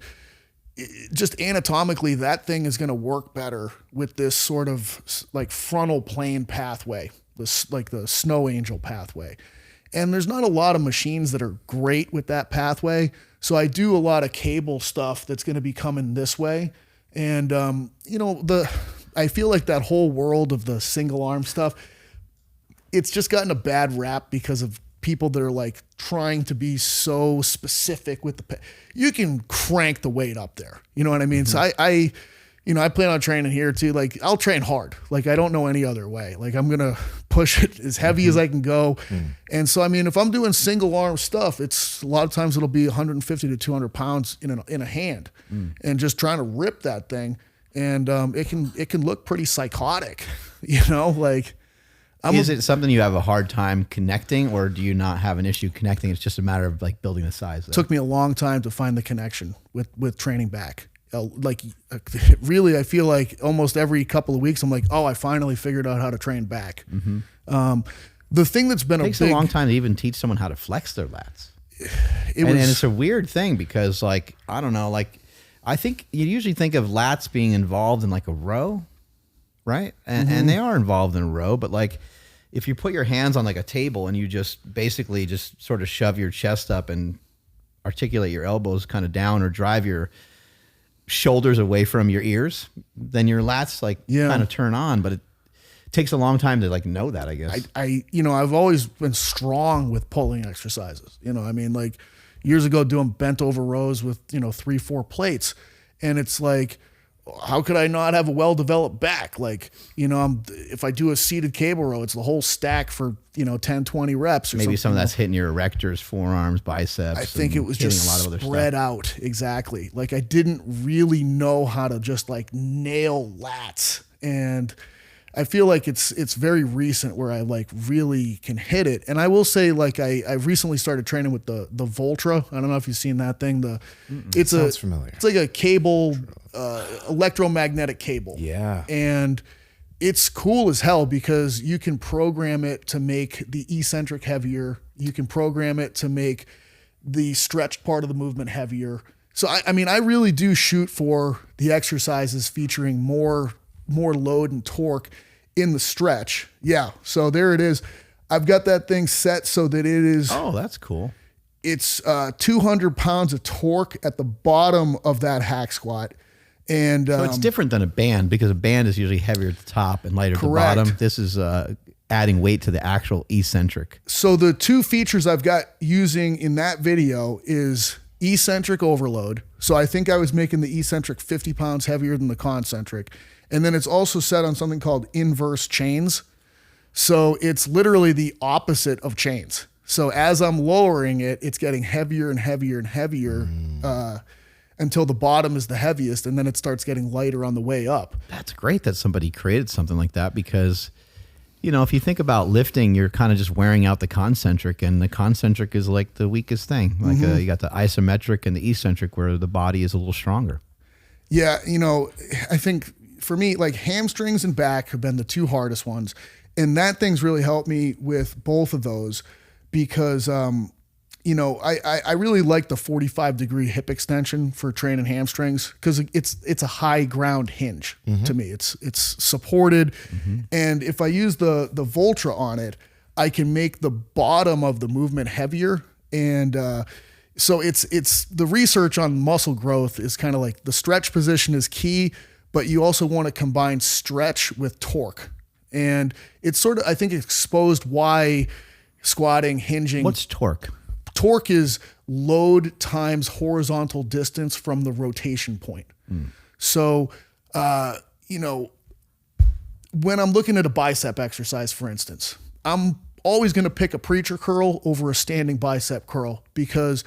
just anatomically, that thing is going to work better with this sort of like frontal plane pathway, like the snow angel pathway. And there's not a lot of machines that are great with that pathway. So I do a lot of cable stuff that's going to be coming this way. And, I feel like that whole world of the single arm stuff, it's just gotten a bad rap because of people that are like trying to be so specific with you can crank the weight up there. You know what I mean? So I plan on training here too. Like I'll train hard. Like I don't know any other way. Like I'm going to push it as heavy as I can go. And so, I mean, if I'm doing single arm stuff, it's a lot of times it'll be 150 to 200 pounds in a hand and just trying to rip that thing. And it can look pretty psychotic, like. Is it something you have a hard time connecting, or do you not have an issue connecting? It's just a matter of like building the size. It took me a long time to find the connection with training back. Really, I feel like almost every couple of weeks, I'm like, oh, I finally figured out how to train back. The thing that's been It takes a long time to even teach someone how to flex their lats. And it's a weird thing because, like, I don't know, like, I think you usually think of lats being involved in like a row, right? And they are involved in a row, but like, if you put your hands on like a table and you just basically just sort of shove your chest up and articulate your elbows kind of down or drive your shoulders away from your ears, then your lats like kind of turn on, but it takes a long time to like know that, I guess. I've always been strong with pulling exercises. I mean, like years ago doing bent over rows with, 3-4 plates. And it's like, how could I not have a well-developed back? Like, if I do a seated cable row, it's the whole stack for, 10, 20 reps or maybe something. some of that's hitting your erectors, forearms, biceps. I think it was just a lot of other spread stuff. out. Exactly. Like I didn't really know how to just like nail lats. And I feel like it's very recent where I like really can hit it. And I will say, like I recently started training with the Voltra. I don't know if you've seen that thing. Sounds familiar. It's like a cable, electromagnetic cable. Yeah. And it's cool as hell because you can program it to make the eccentric heavier. You can program it to make the stretched part of the movement heavier. So I mean, I really do shoot for the exercises featuring more load and torque in the stretch. Yeah. So there it is. I've got that thing set so that it is. Oh, that's cool. It's 200 pounds of torque at the bottom of that hack squat. And so it's different than a band because a band is usually heavier at the top and lighter at the bottom. This is adding weight to the actual eccentric. So the two features I've got using in that video is eccentric overload. So I think I was making the eccentric 50 pounds heavier than the concentric. And then it's also set on something called inverse chains. So it's literally the opposite of chains. So as I'm lowering it, it's getting heavier and heavier and heavier until the bottom is the heaviest. And then it starts getting lighter on the way up. That's great that somebody created something like that because, if you think about lifting, you're kind of just wearing out the concentric, and the concentric is like the weakest thing. Like you got the isometric and the eccentric where the body is a little stronger. Yeah. I think for me, like hamstrings and back have been the two hardest ones. And that thing's really helped me with both of those because, I really like the 45-degree hip extension for training hamstrings because it's a high ground hinge to me. It's supported. And if I use the Voltra on it, I can make the bottom of the movement heavier. And so it's the research on muscle growth is kind of like the stretch position is key, but you also want to combine stretch with torque. And it's sort of, I think, exposed why squatting, hinging. What's torque? Torque is load times horizontal distance from the rotation point. So, when I'm looking at a bicep exercise, for instance, I'm always going to pick a preacher curl over a standing bicep curl because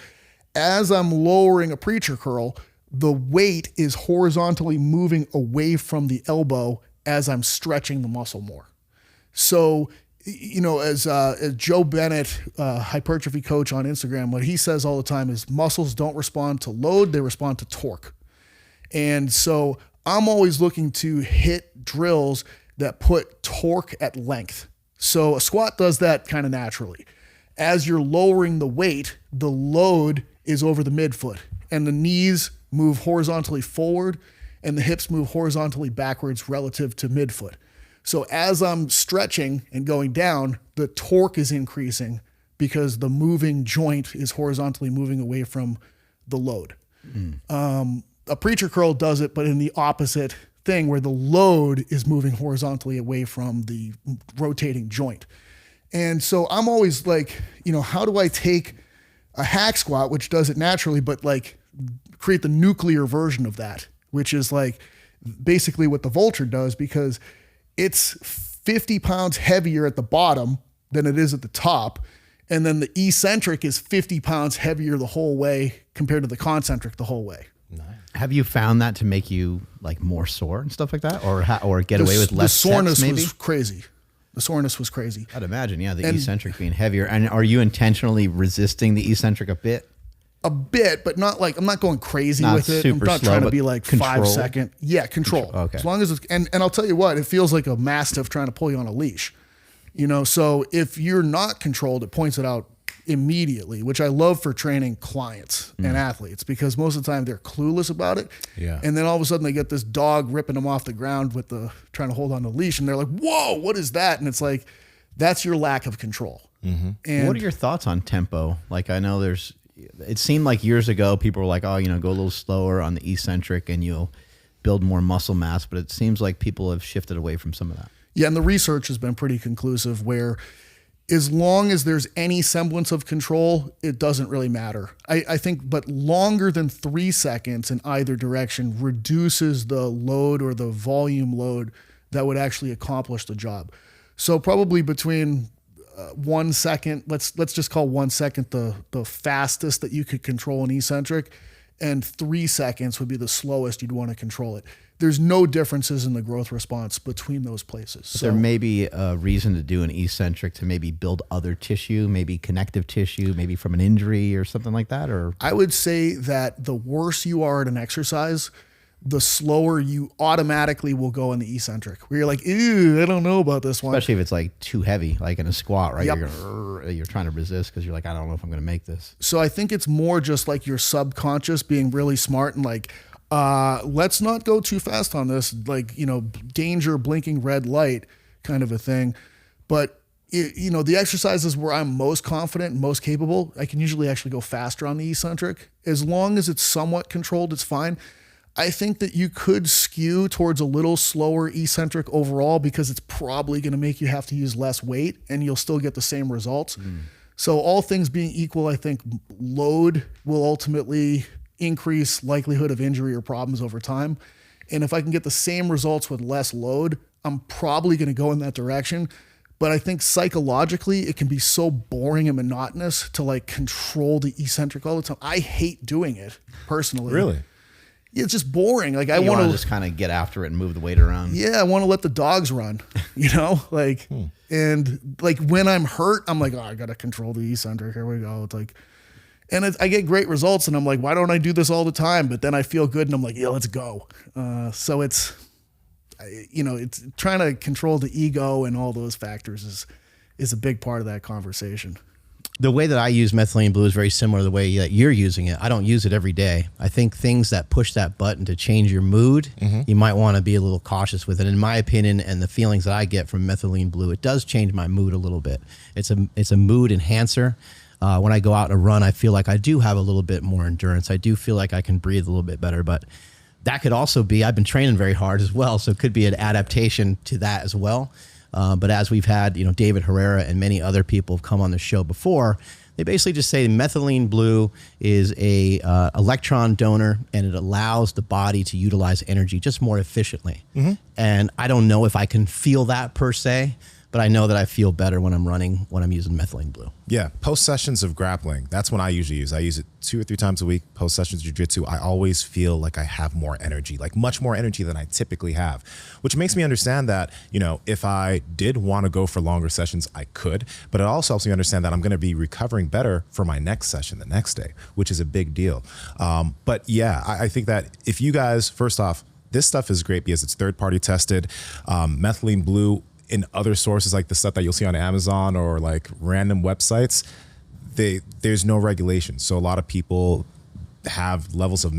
as I'm lowering a preacher curl, the weight is horizontally moving away from the elbow as I'm stretching the muscle more. So, as Joe Bennett, hypertrophy coach on Instagram, what he says all the time is muscles don't respond to load, they respond to torque. And so I'm always looking to hit drills that put torque at length. So a squat does that kind of naturally. As you're lowering the weight, the load is over the midfoot and the knees move horizontally forward and the hips move horizontally backwards relative to midfoot. So as I'm stretching and going down, the torque is increasing because the moving joint is horizontally moving away from the load. A preacher curl does it, but in the opposite thing where the load is moving horizontally away from the rotating joint. And so I'm always like, how do I take a hack squat, which does it naturally, but like create the nuclear version of that, which is like basically what the Voltra does because it's 50 pounds heavier at the bottom than it is at the top. And then the eccentric is 50 pounds heavier the whole way compared to the concentric the whole way. Nice. Have you found that to make you like more sore and stuff like that, or get away with less The soreness sets, maybe? was crazy. The soreness was crazy. I'd imagine, yeah, the eccentric being heavier. And are you intentionally resisting the eccentric a bit? A bit, but not like, I'm not going crazy Not with it. I'm super not slow, trying to but be like controlled? 5 second. Yeah, control. Okay. As long as it's, and I'll tell you what, it feels like a mastiff trying to pull you on a leash. So if you're not controlled, it points it out immediately, which I love for training clients and athletes because most of the time they're clueless about it. Yeah. And then all of a sudden they get this dog ripping them off the ground with trying to hold on the leash and they're like, whoa, what is that? And it's like, that's your lack of control. And what are your thoughts on tempo? Like I know there's, it seemed like years ago people were like, oh, go a little slower on the eccentric and you'll build more muscle mass. But it seems like people have shifted away from some of that. Yeah, and the research has been pretty conclusive where as long as there's any semblance of control, it doesn't really matter. I think, but longer than 3 seconds in either direction reduces the load or the volume load that would actually accomplish the job. So probably between 1 second, let's just call 1 second the fastest that you could control an eccentric, and 3 seconds would be the slowest you'd want to control it. There's no differences in the growth response between those places. So there may be a reason to do an eccentric to maybe build other tissue, maybe connective tissue, maybe from an injury or something like that? Or I would say that the worse you are at an exercise, the slower you automatically will go in the eccentric. Where you're like, ew, I don't know about this one. Especially if it's like too heavy, like in a squat, right? Yep. You're trying to resist because you're like, I don't know if I'm going to make this. So I think it's more just like your subconscious being really smart and like, let's not go too fast on this, like, danger, blinking red light kind of a thing. But, the exercises where I'm most confident and most capable, I can usually actually go faster on the eccentric. As long as it's somewhat controlled, it's fine. I think that you could skew towards a little slower eccentric overall because it's probably going to make you have to use less weight and you'll still get the same results. So all things being equal, I think load will ultimately increase likelihood of injury or problems over time. And if I can get the same results with less load, I'm probably going to go in that direction. But I think psychologically, it can be so boring and monotonous to like control the eccentric all the time. I hate doing it personally. Really? It's just boring. Like I You want to just kind of get after it and move the weight around. Yeah, I want to let the dogs run, and like when I'm hurt, I'm like, oh, I got to control the eccentric. Here we go. It's like, and I get great results and I'm like, why don't I do this all the time? But then I feel good and I'm like, yeah, let's go. So it's trying to control the ego and all those factors is a big part of that conversation. The way that I use methylene blue is very similar to the way that you're using it. I don't use it every day. I think things that push that button to change your mood, you might want to be a little cautious with it. In my opinion, and the feelings that I get from methylene blue, it does change my mood a little bit. It's a mood enhancer. When I go out and run, I feel like I do have a little bit more endurance. I do feel like I can breathe a little bit better, but that could also be, I've been training very hard as well, so it could be an adaptation to that as well. But as we've had, David Herrera and many other people have come on the show before, they basically just say methylene blue is a electron donor and it allows the body to utilize energy just more efficiently. And I don't know if I can feel that per se, but I know that I feel better when I'm running, when I'm using methylene blue. Yeah, post sessions of grappling, that's when I usually use. I use it 2 or 3 times a week. Post sessions jiu-jitsu, I always feel like I have more energy, like much more energy than I typically have, which makes me understand that, if I did want to go for longer sessions, I could, but it also helps me understand that I'm going to be recovering better for my next session the next day, which is a big deal. But yeah, I think that if you guys, first off, this stuff is great because it's third-party tested. Methylene blue, in other sources like the stuff that you'll see on Amazon or like random websites, there's no regulation. So a lot of people have levels of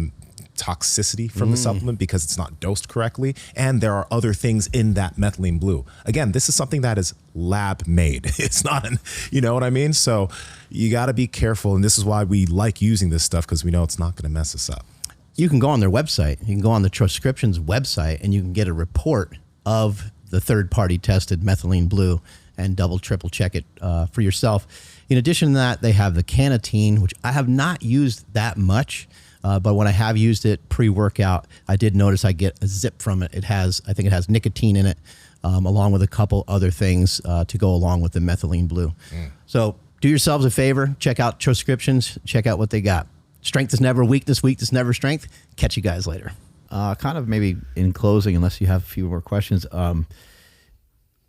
toxicity from the supplement because it's not dosed correctly. And there are other things in that methylene blue. Again, this is something that is lab made. It's not, you know what I mean? So you got to be careful. And this is why we like using this stuff, because we know it's not going to mess us up. You can go on their website. You can go on the Transcriptions website and you can get a report of the third-party tested methylene blue and double, triple check it for yourself. In addition to that, they have the Cannatine, which I have not used that much, but when I have used it pre-workout, I did notice I get a zip from it. I think it has nicotine in it, along with a couple other things to go along with the methylene blue. So do yourselves a favor, check out Transcriptions, check out what they got. Strength is never weakness, weakness never strength. Catch you guys later. Kind of maybe in closing, unless you have a few more questions,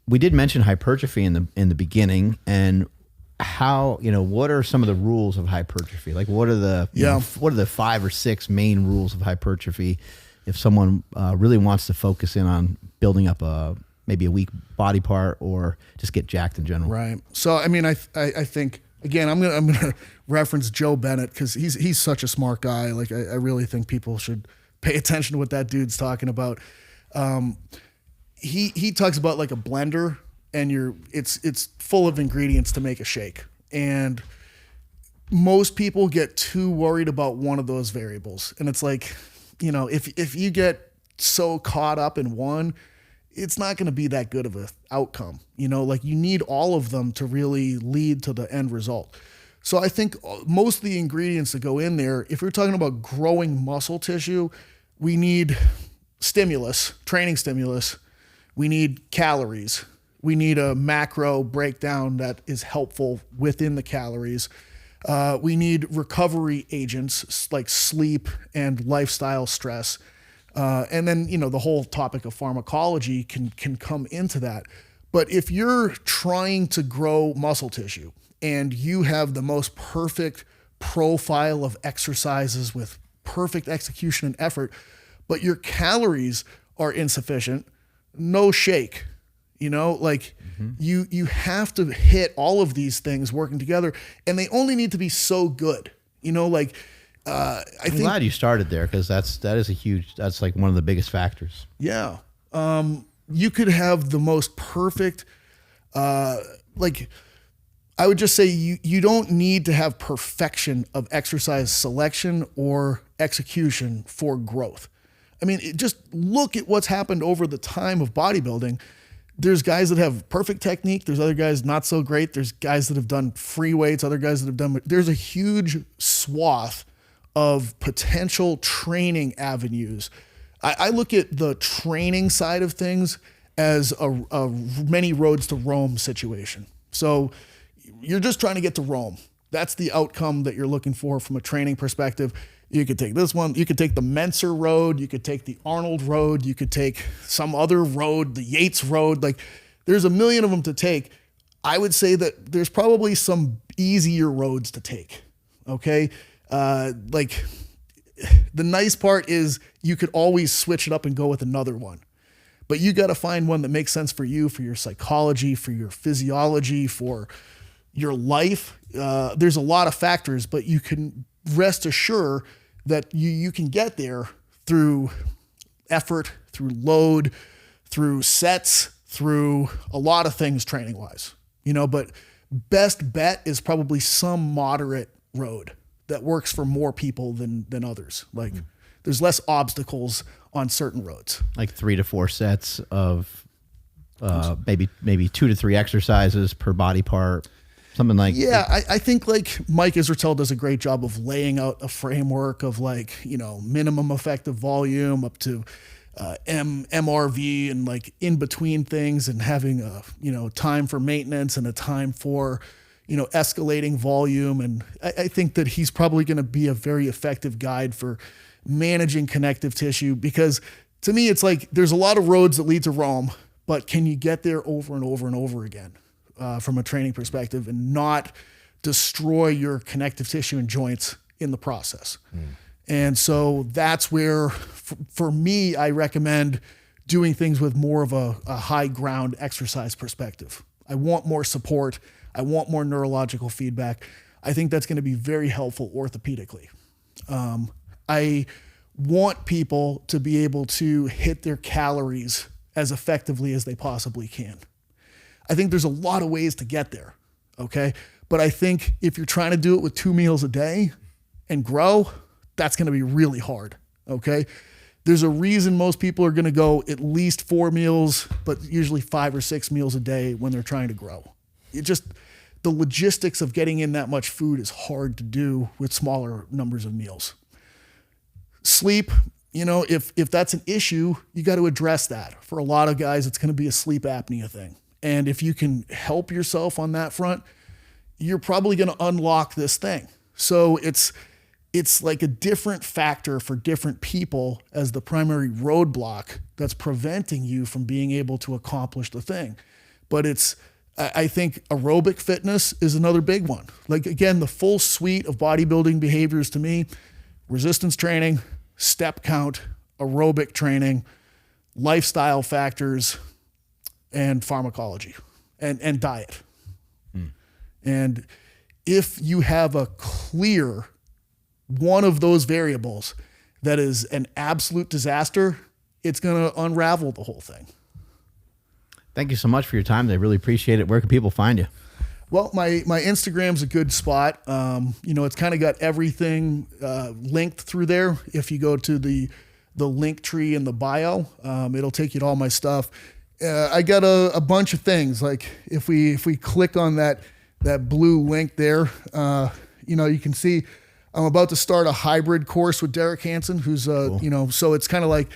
we did mention hypertrophy in the beginning, and how, what are some of the rules of hypertrophy? Like what are the 5 or 6 main rules of hypertrophy if someone really wants to focus in on building up maybe a weak body part or just get jacked in general? Right. So I mean, I think again, I'm gonna reference Joe Bennett because he's such a smart guy. Like I really think people should pay attention to what that dude's talking about. He talks about like a blender, and it's full of ingredients to make a shake. And most people get too worried about one of those variables. And it's like, you know, if you get so caught up in one, it's not going to be that good of an outcome. You know, like you need all of them to really lead to the end result. So I think most of the ingredients that go in there, if we're talking about growing muscle tissue, we need stimulus, training stimulus. We need calories. We need a macro breakdown that is helpful within the calories. We need recovery agents like sleep and lifestyle stress. And then, you know, the whole topic of pharmacology can come into that. But if you're trying to grow muscle tissue and you have the most perfect profile of exercises with perfect execution and effort, but your calories are insufficient, no shake. You know, like you have to hit all of these things working together, and they only need to be so good. You know, like I'm glad you started there, because that's like one of the biggest factors. Yeah. You could have the most perfect, like I would just say you don't need to have perfection of exercise selection or execution for growth. I mean, just look at what's happened over the time of bodybuilding. There's guys that have perfect technique. There's other guys not so great. There's guys that have done free weights, other guys that have done, there's a huge swath of potential training avenues. I look at the training side of things as a many roads to Rome situation. So you're just trying to get to Rome. That's the outcome that you're looking for from a training perspective. You could take this one, you could take the Menser road, you could take the Arnold road, you could take some other road, the Yates road. Like there's a million of them to take. I would say that there's probably some easier roads to take. Okay. Like the nice part is you could always switch it up and go with another one, but you got to find one that makes sense for you, for your psychology, for your physiology, for your life. There's a lot of factors, but you can rest assured that you can get there through effort, through load, through sets, through a lot of things training wise, you know, but best bet is probably some moderate road that works for more people than others. Like there's less obstacles on certain roads. Like 3 to 4 sets of maybe 2 to 3 exercises per body part. Something like, yeah, I think like Mike Israetel does a great job of laying out a framework of like, you know, minimum effective volume up to MRV and like in between things, and having a, you know, time for maintenance and a time for, you know, escalating volume. And I think that he's probably going to be a very effective guide for managing connective tissue, because to me, it's like there's a lot of roads that lead to Rome, but can you get there over and over and over again? From a training perspective, and not destroy your connective tissue and joints in the process. And so that's where, for me, I recommend doing things with more of a high ground exercise perspective. I want more support. I want more neurological feedback. I think that's going to be very helpful orthopedically. I want people to be able to hit their calories as effectively as they possibly can. I think there's a lot of ways to get there, okay? But I think if you're trying to do it with 2 meals a day and grow, that's gonna be really hard, okay? There's a reason most people are gonna go at least 4 meals, but usually 5 or 6 meals a day when they're trying to grow. It just, the logistics of getting in that much food is hard to do with smaller numbers of meals. Sleep, you know, if that's an issue, you got to address that. For a lot of guys, it's gonna be a sleep apnea thing. And if you can help yourself on that front, you're probably going to unlock this thing. So it's like a different factor for different people as the primary roadblock that's preventing you from being able to accomplish the thing. But I think aerobic fitness is another big one. Like, again, the full suite of bodybuilding behaviors to me: resistance training, step count, aerobic training, lifestyle factors, and pharmacology and diet. And if you have a clear one of those variables that is an absolute disaster, it's going to unravel the whole thing. Thank you so much for your time. I really appreciate it. Where can people find you? Well, my Instagram's a good spot. It's kind of got everything linked through there. If you go to the link tree in the bio, it'll take you to all my stuff. I got a bunch of things. Like if we click on that blue link there, you can see I'm about to start a hybrid course with Derek Hansen, who's Cool. So it's kind of like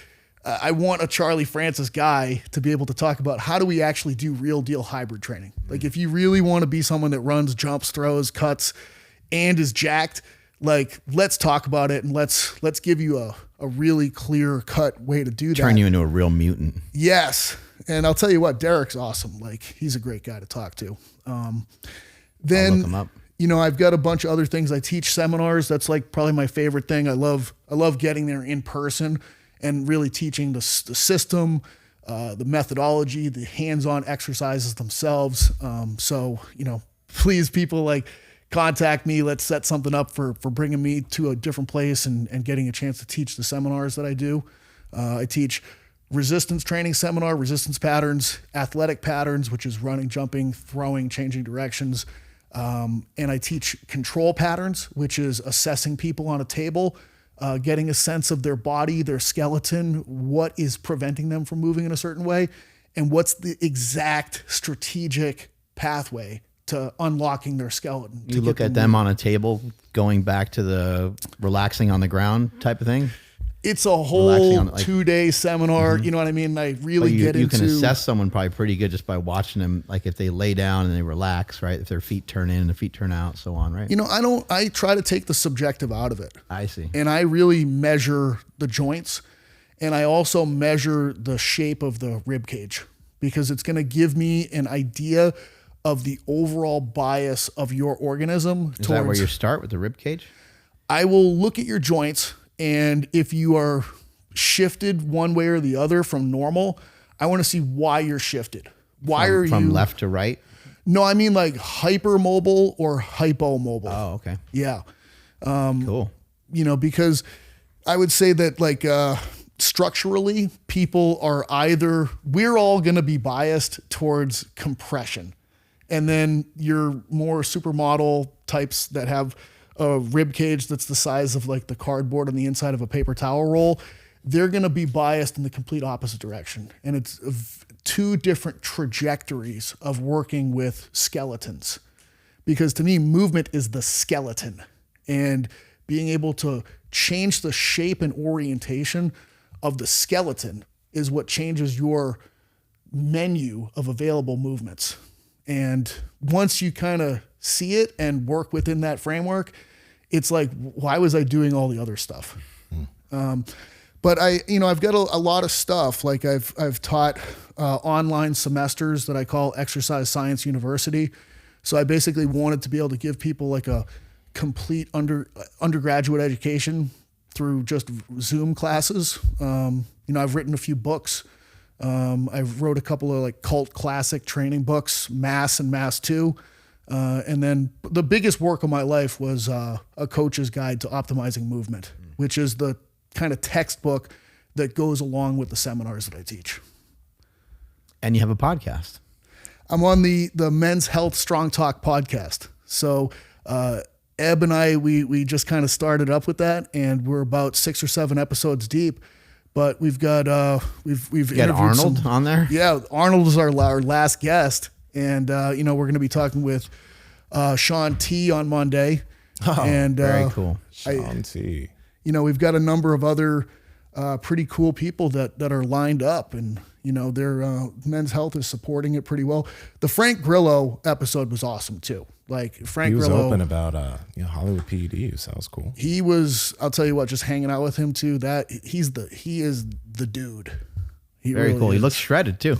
I want a Charlie Francis guy to be able to talk about how do we actually do real deal hybrid training. Like if you really want to be someone that runs, jumps, throws, cuts, and is jacked, like let's talk about it and let's give you a really clear cut way to do that. Turn you into a real mutant. Yes. And I'll tell you what, Derek's awesome. Like he's a great guy to talk to. Then, I'll look him up. I've got a bunch of other things. I teach seminars. That's like probably my favorite thing. I love getting there in person and really teaching the system, the methodology, the hands-on exercises themselves. Please people like contact me. Let's set something up for bringing me to a different place and getting a chance to teach the seminars that I do. I teach resistance training seminar, resistance patterns, athletic patterns, which is running, jumping, throwing, changing directions. And I teach control patterns, which is assessing people on a table, getting a sense of their body, their skeleton, what is preventing them from moving in a certain way, and what's the exact strategic pathway to unlocking their skeleton. You look at them on a table, going back to the relaxing on the ground type of thing. It's a whole 2-day seminar. You know what I mean? I really get into. You can assess someone probably pretty good just by watching them. Like if they lay down and they relax, right? If their feet turn in and the feet turn out, so on, right? I try to take the subjective out of it. I see. And I really measure the joints, and I also measure the shape of the rib cage because it's going to give me an idea of the overall bias of your organism. Is that where you start with the rib cage? I will look at your joints. And if you are shifted one way or the other from normal, I want to see why you're shifted. Why are you from left to right? No, I mean like hypermobile or hypomobile. Oh, okay. Yeah. Cool. Because I would say that like structurally, people are we're all going to be biased towards compression. And then your more supermodel types that have a rib cage that's the size of like the cardboard on the inside of a paper towel roll, they're going to be biased in the complete opposite direction. And it's two different trajectories of working with skeletons. Because to me, movement is the skeleton. And being able to change the shape and orientation of the skeleton is what changes your menu of available movements. And once you kind of see it and work within that framework, it's like, why was I doing all the other stuff? But I've got a lot of stuff. Like I've taught online semesters that I call Exercise Science University. So I basically wanted to be able to give people like a complete undergraduate education through just Zoom classes. I've written a few books. I wrote a couple of like cult classic training books, Mass and Mass 2. And then the biggest work of my life was a coach's guide to optimizing movement, which is the kind of textbook that goes along with the seminars that I teach. And you have a podcast. I'm on the Men's Health Strong Talk podcast. So Eb and I, we just kind of started up with that, and we're about 6 or 7 episodes deep. But we've got we've got Arnold on there. Yeah, Arnold is our last guest. And, we're going to be talking with Sean T on Monday. Oh, and very cool. Sean T. We've got a number of other pretty cool people that are lined up. And, their Men's Health is supporting it pretty well. The Frank Grillo episode was awesome, too. Like, Frank Grillo. He was open about Hollywood PEDs. That was cool. He was, I'll tell you what, just hanging out with him, too, he is the dude. Very really cool. Is. He looks shredded, too.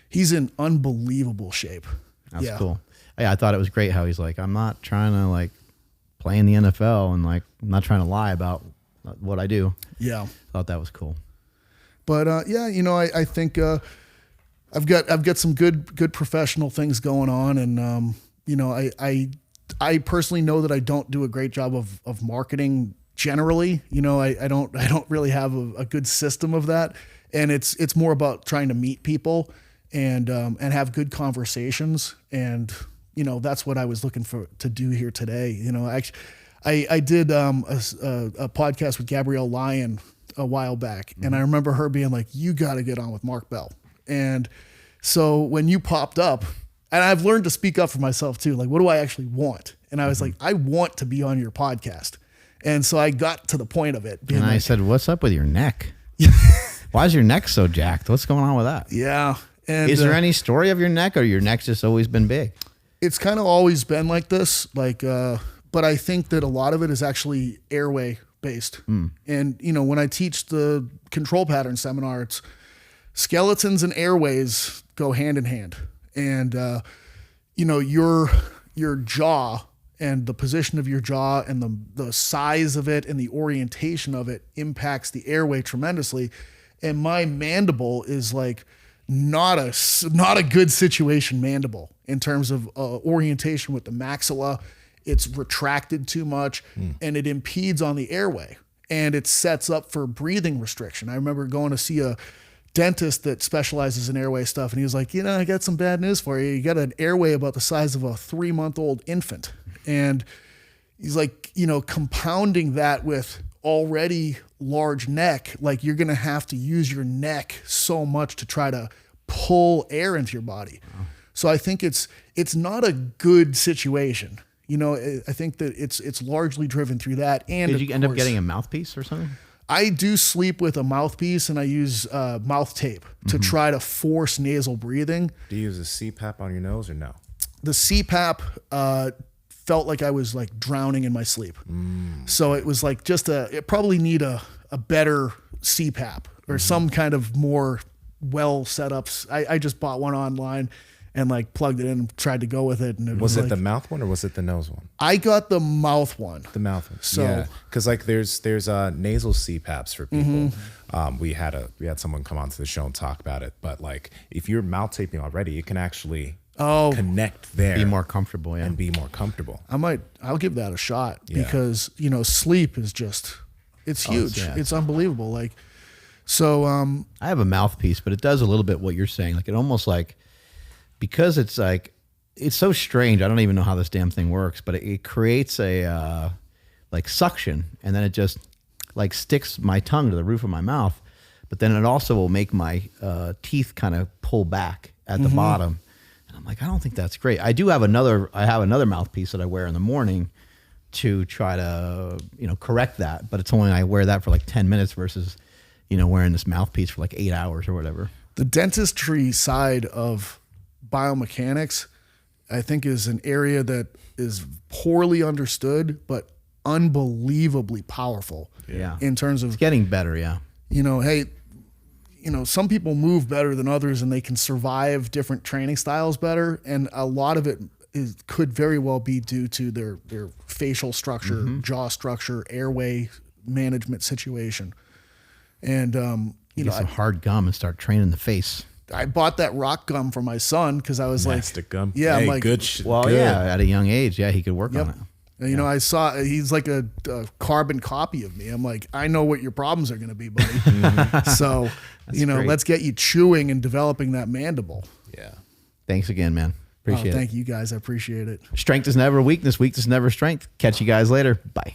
He's in unbelievable shape. That's cool. Yeah, I thought it was great how he's like, I'm not trying to like play in the NFL and like I'm not trying to lie about what I do. Yeah, thought that was cool. But I think I've got some good professional things going on, and I personally know that I don't do a great job of marketing generally. I don't really have a good system of that, and it's more about trying to meet people and have good conversations and you know, that's what I was looking for to do here today. You know, actually, I did a podcast with Gabrielle Lyon a while back, and I remember her being like, you got to get on with Mark Bell. And so when you popped up, and I've learned to speak up for myself too, like, what do I actually want? And I was like, I want to be on your podcast. And so I got to the point of it. And I said, what's up with your neck? Why is your neck so jacked? What's going on with that? Yeah. And is there any story of your neck, or your neck's just always been big? It's kind of always been like this, like, but I think that a lot of it is actually airway based. And, you know, when I teach the control pattern seminar, it's skeletons and airways go hand in hand. And, you know, your jaw and the position of your jaw and the size of it and the orientation of it impacts the airway tremendously. And my mandible is like not a good situation mandible in terms of orientation with the maxilla. It's retracted too much and it impedes on the airway, and it sets up for breathing restriction. I remember going to see a dentist that specializes in airway stuff, and he was like, you know, I got some bad news for you. You got an airway about the size of a 3-month-old infant. And he's like, you know, compounding that with already large neck, like you're going to have to use your neck so much to try to pull air into your body. So I think it's not a good situation. You know, I think that it's largely driven through that. And did you end up getting a mouthpiece or something? I do sleep with a mouthpiece, and I use mouth tape to try to force nasal breathing. Do you use a CPAP on your nose or no? The CPAP felt like I was like drowning in my sleep. So it was like it probably need a better CPAP or some kind of more well set up. I just bought one online and like plugged it in and tried to go with it. And was it like, the mouth one or was it the nose one? I got the mouth one. The mouth one. So, yeah, because like there's nasal CPAPs for people. We had someone come onto the show and talk about it. But like if you're mouth taping already, it can actually connect there, be more comfortable, and be more comfortable. I'll give that a shot because you know sleep is just it's huge. It's unbelievable. Like so. I have a mouthpiece, but it does a little bit what you're saying. Like it almost like. Because it's like, it's so strange. I don't even know how this damn thing works, but it creates a like suction, and then it just like sticks my tongue to the roof of my mouth. But then it also will make my teeth kind of pull back at the bottom. And I'm like, I don't think that's great. I have another mouthpiece that I wear in the morning to try to, you know, correct that. But it's only, I wear that for like 10 minutes versus, you know, wearing this mouthpiece for like 8 hours or whatever. The dentistry side of biomechanics, I think, is an area that is poorly understood, but unbelievably powerful. Yeah. In terms of it's getting better. Yeah. You know, hey, you know, some people move better than others and they can survive different training styles better. And a lot of it could very well be due to their facial structure, jaw structure, airway management situation. And, you know, some hard gum and start training the face. I bought that rock gum for my son because I was Mastic gum. Yeah, hey, I'm like, good. Yeah, at a young age, he could work on it. And, you know, I saw he's like a carbon copy of me. I'm like, I know what your problems are going to be, buddy. So, you know, great. let's get you chewing and developing that mandible. Yeah. Thanks again, man. Appreciate it. Thank you guys. I appreciate it. Strength is never weakness. Weakness is never strength. Catch you guys later. Bye.